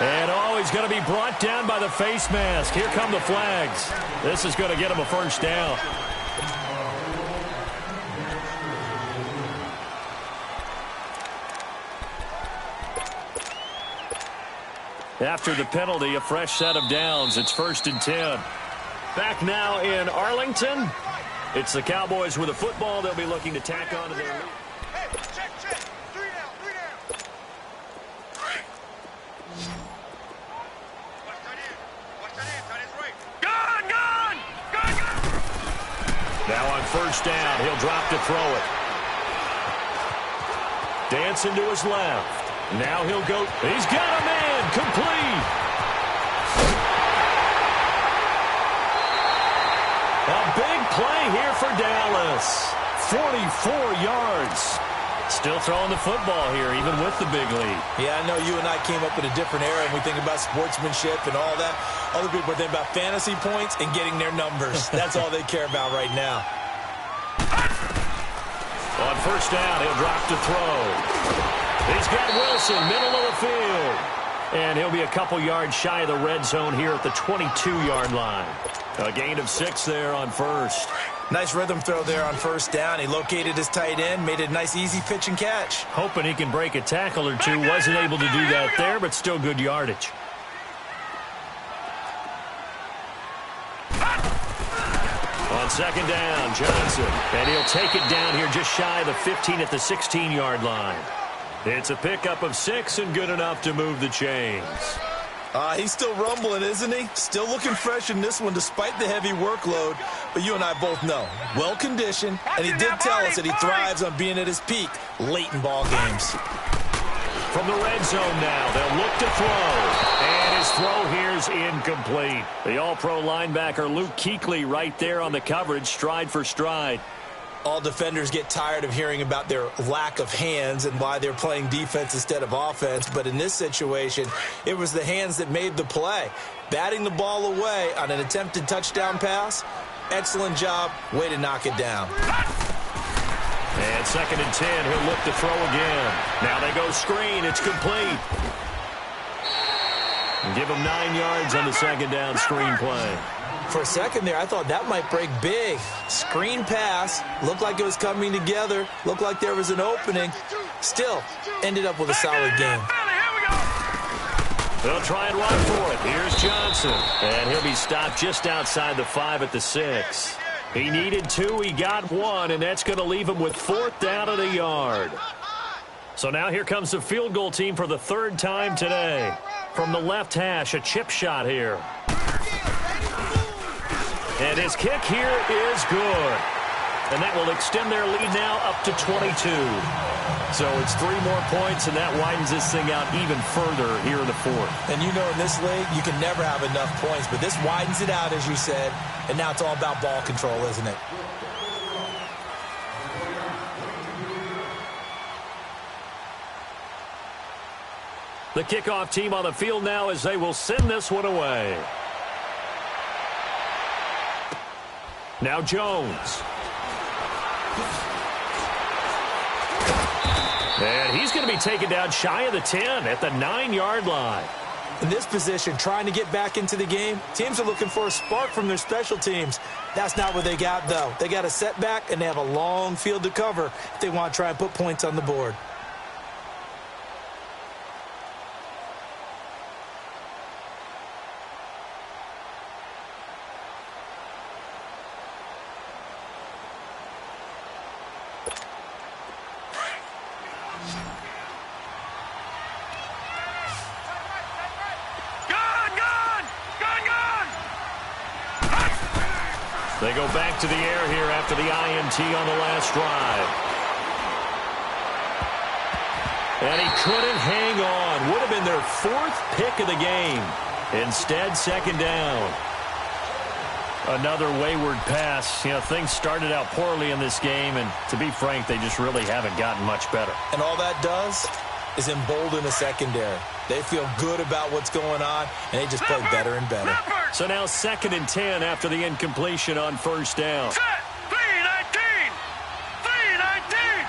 C: And, oh, he's going to be brought down by the face mask. Here come the flags. This is going to get him a first down. After the penalty, a fresh set of downs. It's 1st and 10. Back now in Arlington. It's the Cowboys with a football. They'll be looking to tack on to their lead.
E: Hey, check. 3 down. Watch that in. Tight end right. Gun!
C: Now on first down, he'll drop to throw it. Dancing to his left. Now he'll go. He's got a man. Complete. A big play here for Dallas. 44 yards. Still throwing the football here, even with the big lead.
D: Yeah, I know you and I came up in a different era, and we think about sportsmanship and all that. Other people think about fantasy points and getting their numbers. That's all they care about right now.
C: On first down, he'll drop to throw. He's got Wilson, middle of the field. And he'll be a couple yards shy of the red zone here at the 22-yard line. A gain of 6 there on first.
D: Nice rhythm throw there on first down. He located his tight end, made it a nice, easy pitch and catch.
C: Hoping he can break a tackle or two. Wasn't able to do that there, but still good yardage. On second down, Johnson. And he'll take it down here just shy of the 15 at the 16-yard line. It's a pickup of 6 and good enough to move the chains.
D: He's still rumbling, isn't he? Still looking fresh in this one despite the heavy workload. But you and I both know, well-conditioned, and he did tell us that he thrives on being at his peak late in ball games.
C: From the red zone now, they'll look to throw. And his throw here's incomplete. The all-pro linebacker Luke Kuechly right there on the coverage, stride for stride.
D: All defenders get tired of hearing about their lack of hands and why they're playing defense instead of offense. But in this situation, it was the hands that made the play. Batting the ball away on an attempted touchdown pass, excellent job. Way to knock it down.
C: And 2nd and 10, he'll look to throw again. Now they go screen. It's complete. And give him 9 yards on the second down screen play.
D: For a second there, I thought that might break big. Screen pass. Looked like it was coming together. Looked like there was an opening. Still, ended up with a solid game.
C: They'll try and run for it. Here's Johnson. And he'll be stopped just outside the 5 at the 6. He needed 2. He got 1, and that's going to leave him with 4th down and a yard. So now here comes the field goal team for the 3rd time today. From the left hash, a chip shot here. And his kick here is good. and that will extend their lead now up to 22. So it's 3 more points, and that widens this thing out even further here in the fourth.
D: And you know in this league, you can never have enough points, but this widens it out, as you said, and now it's all about ball control, isn't it?
C: The kickoff team on the field now as they will send this one away. Now Jones. And he's going to be taken down shy of the 10 at the 9-yard line.
D: In this position, trying to get back into the game, teams are looking for a spark from their special teams. That's not what they got, though. They got a setback, and they have a long field to cover if they want to try and put points on the board.
C: They go back to the air here after the INT on the last drive. And he couldn't hang on. Would have been their 4th pick of the game. Instead, 2nd down. Another wayward pass. You know, things started out poorly in this game, and to be frank, they just really haven't gotten much better.
D: And all that does is embolden the secondary. They feel good about what's going on, and they just play better and better.
C: So now 2nd and 10 after the incompletion on 1st down.
E: Set. 3-19. 3-19.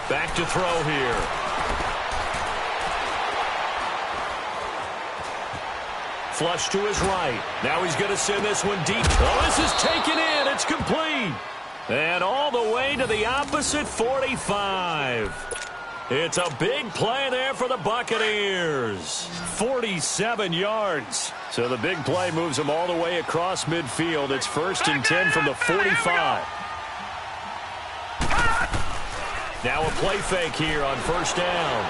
C: Back to throw here. Flush to his right. Now he's going to send this one deep. Oh, this is taken in. It's complete. And all the way to the opposite 45. It's a big play there for the Buccaneers. 47 yards. So the big play moves them all the way across midfield. It's 1st and 10 from the 45. Now a play fake here on 1st down.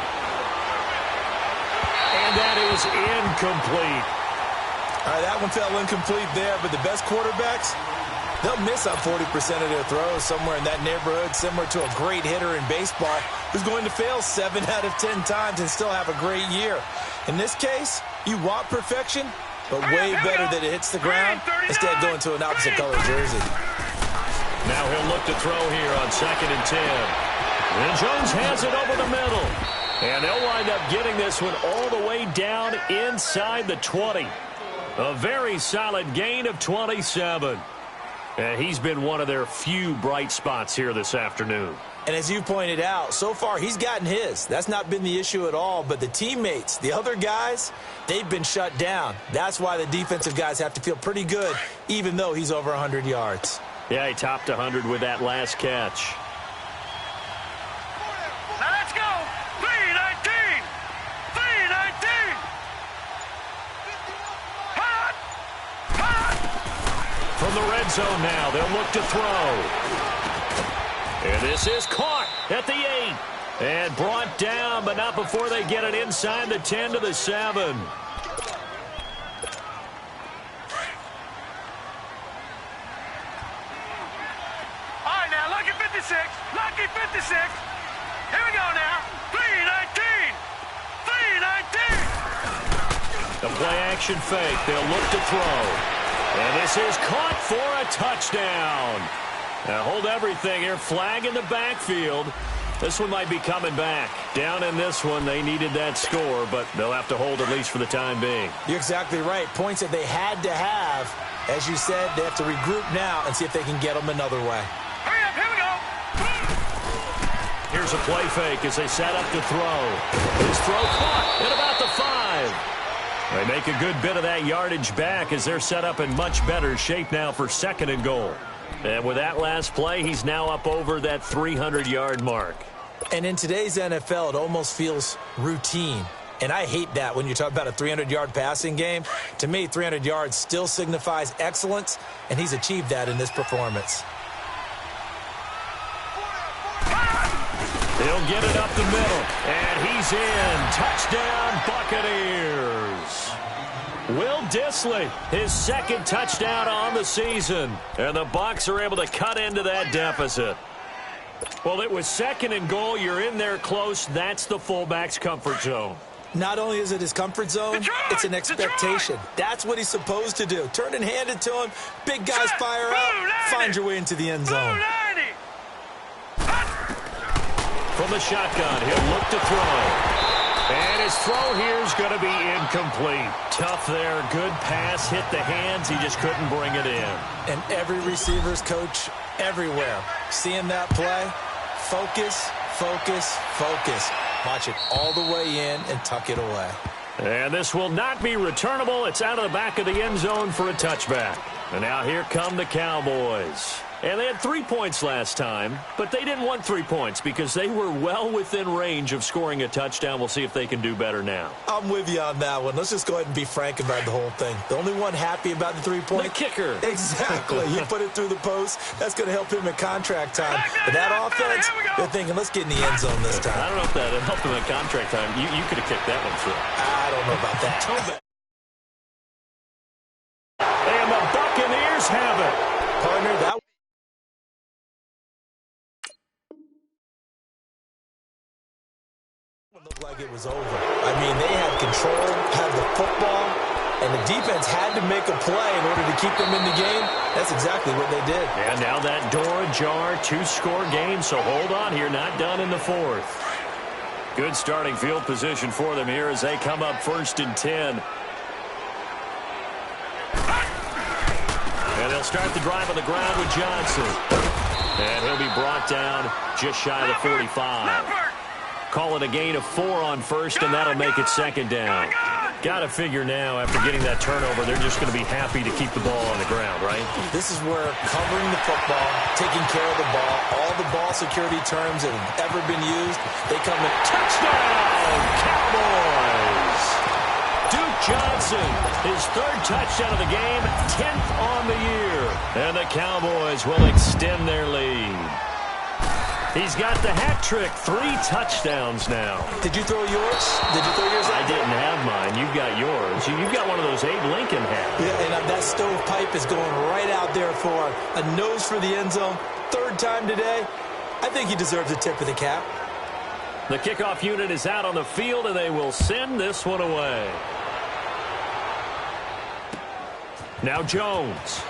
C: And that is incomplete.
D: All right, that one fell incomplete there, but the best quarterbacks, they'll miss on 40% of their throws somewhere in that neighborhood, similar to a great hitter in baseball who's going to fail 7 out of 10 times and still have a great year. In this case, you want perfection, but way better that it hits the ground instead of going to an opposite color jersey.
C: Now he'll look to throw here on 2nd and 10. And Jones has it over the middle. And they'll wind up getting this one all the way down inside the 20. A very solid gain of 27. And he's been one of their few bright spots here this afternoon.
D: And as you pointed out, so far he's gotten his. That's not been the issue at all. But the teammates, the other guys, they've been shut down. That's why the defensive guys have to feel pretty good, even though he's over 100 yards.
C: Yeah, he topped 100 with that last catch.
E: Now let's go. 3-19. 3-19.
C: From the red zone now, they'll look to throw. And this is caught at the 8. And brought down, but not before they get it inside the 10 to the 7.
E: All right, now, lucky 56. Lucky 56. Here we go now. 3-19. 3-19.
C: The play action fake. They'll look to throw. And this is caught for a touchdown. Now hold everything here. Flag in the backfield. This one might be coming back. Down in this one, they needed that score, but they'll have to hold at least for the time being.
D: You're exactly right. Points that they had to have. As you said, they have to regroup now and see if they can get them another way.
E: Hurry up, here we go.
C: Here's a play fake as they set up to throw. His throw caught at about the 5. They make a good bit of that yardage back as they're set up in much better shape now for 2nd and goal. And with that last play, he's now up over that 300-yard mark.
D: And in today's NFL, it almost feels routine. And I hate that when you talk about a 300-yard passing game. To me, 300 yards still signifies excellence, and he's achieved that in this performance.
C: He'll get it up the middle, and he's in. Touchdown, Buccaneers. Will Dissly, his second touchdown on the season. And the Bucs are able to cut into that deficit. Well, it was 2nd and goal. You're in there close. That's the fullback's comfort zone.
D: Not only is it his comfort zone, it's an expectation. That's what he's supposed to do. Turn and hand it to him. Big guys fire out. Find your way into the end zone.
C: From the shotgun, he'll look to throw. And his throw here is going to be incomplete. Tough there. Good pass. Hit the hands. He just couldn't bring it in.
D: And every receiver's coach everywhere. Seeing that play, focus, focus, focus. Watch it all the way in and tuck it away.
C: And this will not be returnable. It's out of the back of the end zone for a touchback. And now here come the Cowboys. And they had 3 points last time, but they didn't want 3 points because they were well within range of scoring a touchdown. We'll see if they can do better now.
D: I'm with you on that one. Let's just go ahead and be frank about the whole thing. The only one happy about the 3-point?
C: The kicker.
D: Exactly. You put it through the post. That's going to help him in contract time. But that offense, they're thinking, let's get in the end zone this time.
C: I don't know if that helped him in contract time. You could have kicked that one through.
D: I don't know about that.
C: And the Buccaneers have it.
D: Partner, that looked like it was over. I mean, they had control, had the football, and the defense had to make a play in order to keep them in the game. That's exactly what they did.
C: And now that door ajar, 2-score game, so hold on here, not done in the 4th. Good starting field position for them here as they come up 1st and 10. And they'll start the drive on the ground with Johnson. And he'll be brought down just shy of the 45. Call it a gain of 4 on 1st, and that'll make it 2nd down. Got to figure now, after getting that turnover, they're just going to be happy to keep the ball on the ground, right?
D: This is where covering the football, taking care of the ball, all the ball security terms that have ever been used, they come in.
C: Touchdown, Cowboys! Duke Johnson, his 3rd touchdown of the game, 10th on the year. And the Cowboys will extend their lead. He's got the hat trick, 3 touchdowns now.
D: Did you throw yours? Did you throw yours?
C: I didn't have mine. You've got yours. You've got one of those Abe Lincoln hats.
D: Yeah, and that stovepipe is going right out there for a nose for the end zone. 3rd time today. I think he deserves a tip of the cap.
C: The kickoff unit is out on the field, and they will send this one away. Now Jones.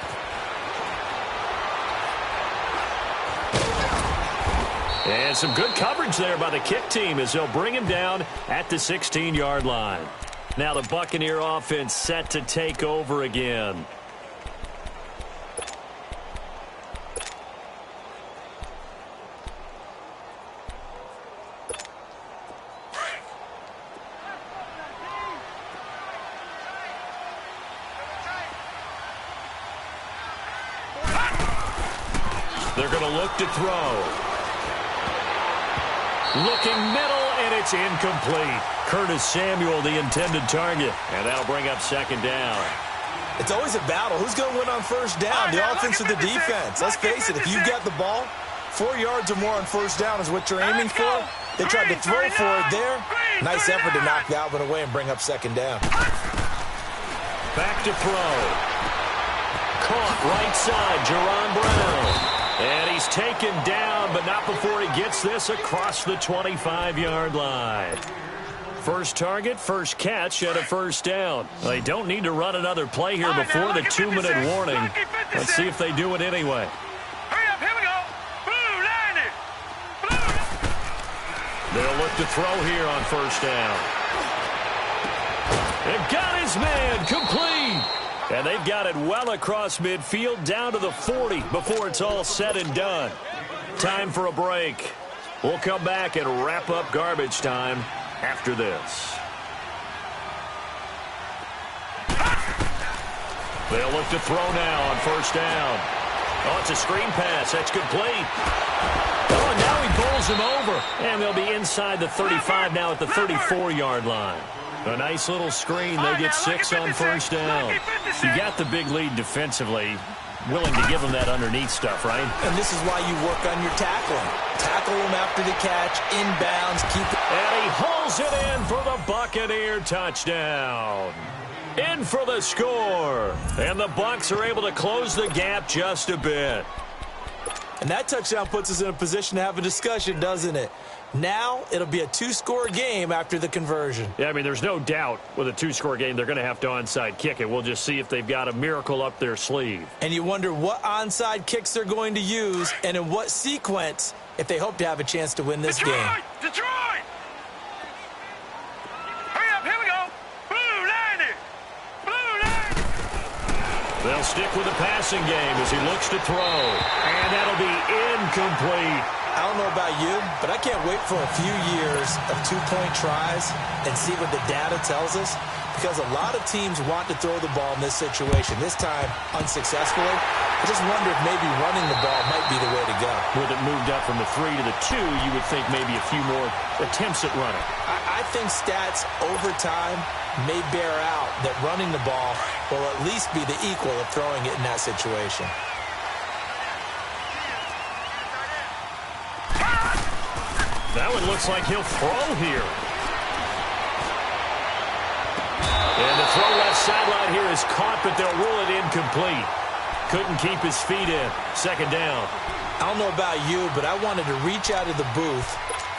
C: And some good coverage there by the kick team as they'll bring him down at the 16-yard line. Now the Buccaneer offense set to take over again. They're going to look to throw. Looking middle, and it's incomplete. Curtis Samuel, the intended target. And that'll bring up 2nd down.
D: It's always a battle. Who's going to win on 1st down, the offense or the defense? Let's face it, if you've got the ball, 4 yards or more on 1st down is what you're aiming for. They tried to throw for it there. Nice effort to knock that one away and bring up 2nd down.
C: Back to throw. Caught right side, Jerron Brown. And he's taken down, but not before he gets this across the 25-yard line. First target, first catch, and a 1st down. They don't need to run another play here before the 2-minute warning. Let's see if they do it anyway.
E: Hurry up, here we go. Blue, line it. Blue.
C: They'll look to throw here on 1st down. And got his man complete. And they've got it well across midfield down to the 40 before it's all said and done. Time for a break. We'll come back and wrap up garbage time after this. They'll look to throw now on 1st down. Oh, it's a screen pass. That's complete. Oh, and now he bowls him over. And they'll be inside the 35 now at the 34-yard line. A nice little screen. They get 6 on 1st down. You got the big lead defensively. Willing to give them that underneath stuff, right?
D: And this is why you work on your tackling. Tackle them after the catch, inbounds, keep it.
C: And he hauls it in for the Buccaneer touchdown. in for the score. And the Bucs are able to close the gap just a bit.
D: And that touchdown puts us in a position to have a discussion, doesn't it? Now it'll be a two-score game after the conversion.
C: Yeah, I mean, there's no doubt with a two-score game they're going to have to onside kick it. We'll just see if they've got a miracle up their sleeve.
D: And you wonder what onside kicks they're going to use and in what sequence if they hope to have a chance to win this game.
E: Detroit! Hurry up, here we go. Blue line it. Blue line it.
C: They'll stick with the passing game as he looks to throw. And that'll be incomplete.
D: I don't know about you, but I can't wait for a few years of two-point tries and see what the data tells us, because a lot of teams want to throw the ball in this situation. This time, unsuccessfully. I just wonder if maybe running the ball might be the way to go.
C: With it moved up from the 3 to the 2, you would think maybe a few more attempts at running.
D: I think stats over time may bear out that running the ball will at least be the equal of throwing it in that situation.
C: That one looks like he'll throw here. And the throw left sideline here is caught, but they'll rule it incomplete. Couldn't keep his feet in. Second down.
D: I don't know about you, but I wanted to reach out of the booth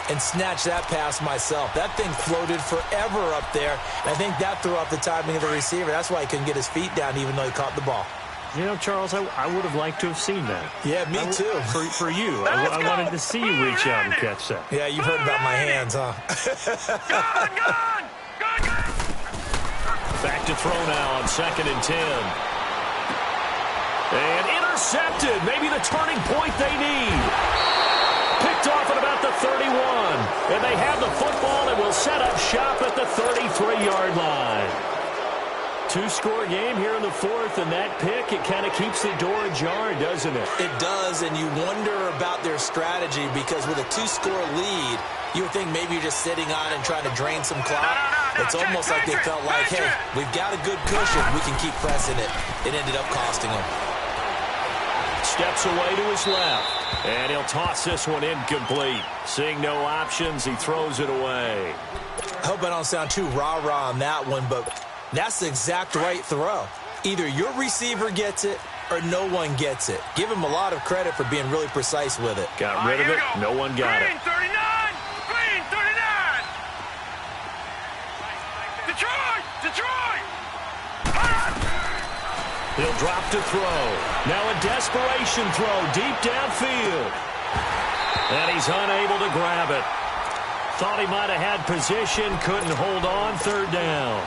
D: and snatch that pass myself. That thing floated forever up there. And I think that threw off the timing of the receiver. That's why he couldn't get his feet down even though he caught the ball.
C: You know, Charles, I would have liked to have seen that.
D: Yeah, me too.
C: For you. I wanted to see you reach out and catch that.
D: Yeah, you've heard about my hands, huh?
E: Gone!
C: Back to throw now on 2nd and 10. And intercepted. Maybe the turning point they need. Picked off at about the 31. And they have the football and will set up shop at the 33-yard line. Two-score game here in the 4th, and that pick, it kind of keeps the door ajar, doesn't it?
D: It does, and you wonder about their strategy because with a two-score lead, you would think maybe you're just sitting on and trying to drain some clock. It's almost like they felt like, hey, we've got a good cushion. We can keep pressing it. It ended up costing them.
C: Steps away to his left, and he'll toss this one incomplete. Seeing no options, he throws it away.
D: I hope I don't sound too rah-rah on that one, but that's the exact right throw. Either your receiver gets it or no one gets it. Give him a lot of credit for being really precise with it.
C: Got rid of it. No one got it.
E: Green 39! Green 39! Detroit!
C: He'll drop to throw. Now a desperation throw deep downfield. And he's unable to grab it. Thought he might have had position. Couldn't hold on. 3rd down.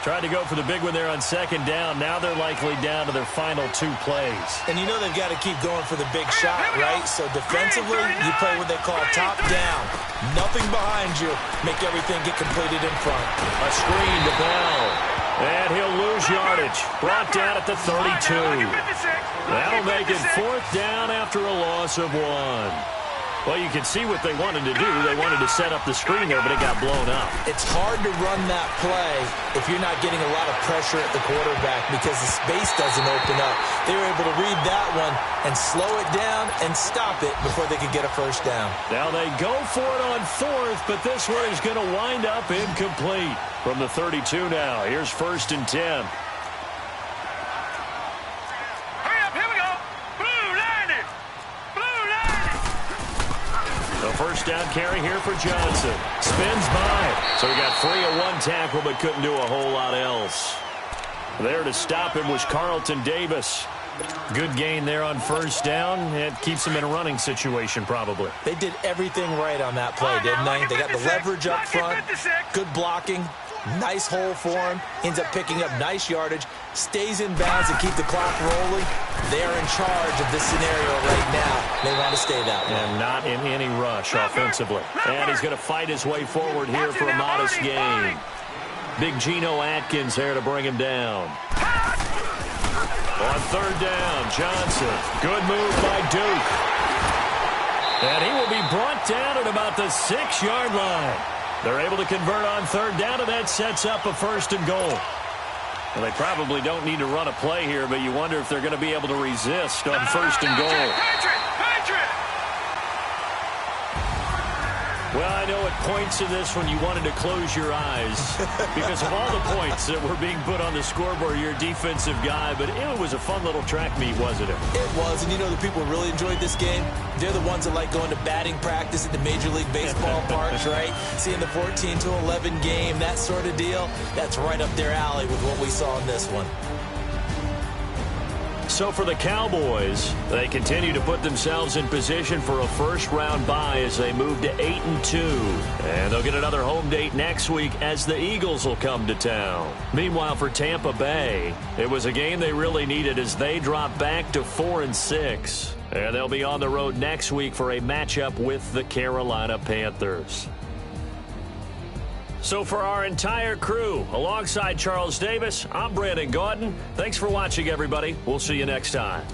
C: Tried to go for the big one there on 2nd down. Now they're likely down to their final 2 plays.
D: And you know they've got to keep going for the big shot, right? So defensively, you play what they call top down. Nothing behind you. Make everything get completed in front.
C: A screen to Bell. And he'll lose yardage. Brought down at the 32. That'll make it 4th down after a loss of 1. Well, you can see what they wanted to do. They wanted to set up the screen there, but it got blown up.
D: It's hard to run that play if you're not getting a lot of pressure at the quarterback because the space doesn't open up. They were able to read that one and slow it down and stop it before they could get a 1st down.
C: Now they go for it on 4th, but this one is going to wind up incomplete. From the 32 now, here's 1st and 10. The 1st down carry here for Johnson. Spins by. So he got free of 1 tackle, but couldn't do a whole lot else. There to stop him was Carlton Davis. Good gain there on 1st down. It keeps him in a running situation, probably.
D: They did everything right on that play, didn't they? They got the leverage up front. Good blocking. Nice hole for him. Ends up picking up nice yardage. Stays in bounds and keep the clock rolling. They're in charge of this scenario right now. They want to stay that way.
C: And not in any rush offensively. And he's going to fight his way forward here for a modest gain. Big Geno Atkins there to bring him down. On 3rd down, Johnson. Good move by Duke. And he will be brought down at about the 6-yard line. They're able to convert on 3rd down, and that sets up a 1st and goal. Well, they probably don't need to run a play here, but you wonder if they're going to be able to resist on 1st and goal. Well, I know at points in this one you wanted to close your eyes because of all the points that were being put on the scoreboard. You're a defensive guy, but it was a fun little track meet, wasn't it?
D: It was, and you know the people who really enjoyed this game? They're the ones that like going to batting practice at the Major League Baseball parks, right? Seeing the 14-11 game, that sort of deal, that's right up their alley with what we saw in this one.
C: So for the Cowboys, they continue to put themselves in position for a first-round bye as they move to 8-2. And they'll get another home date next week as the Eagles will come to town. Meanwhile, for Tampa Bay, it was a game they really needed as they drop back to 4-6. And they'll be on the road next week for a matchup with the Carolina Panthers. So for our entire crew, alongside Charles Davis, I'm Brandon Gaudin. Thanks for watching, everybody. We'll see you next time.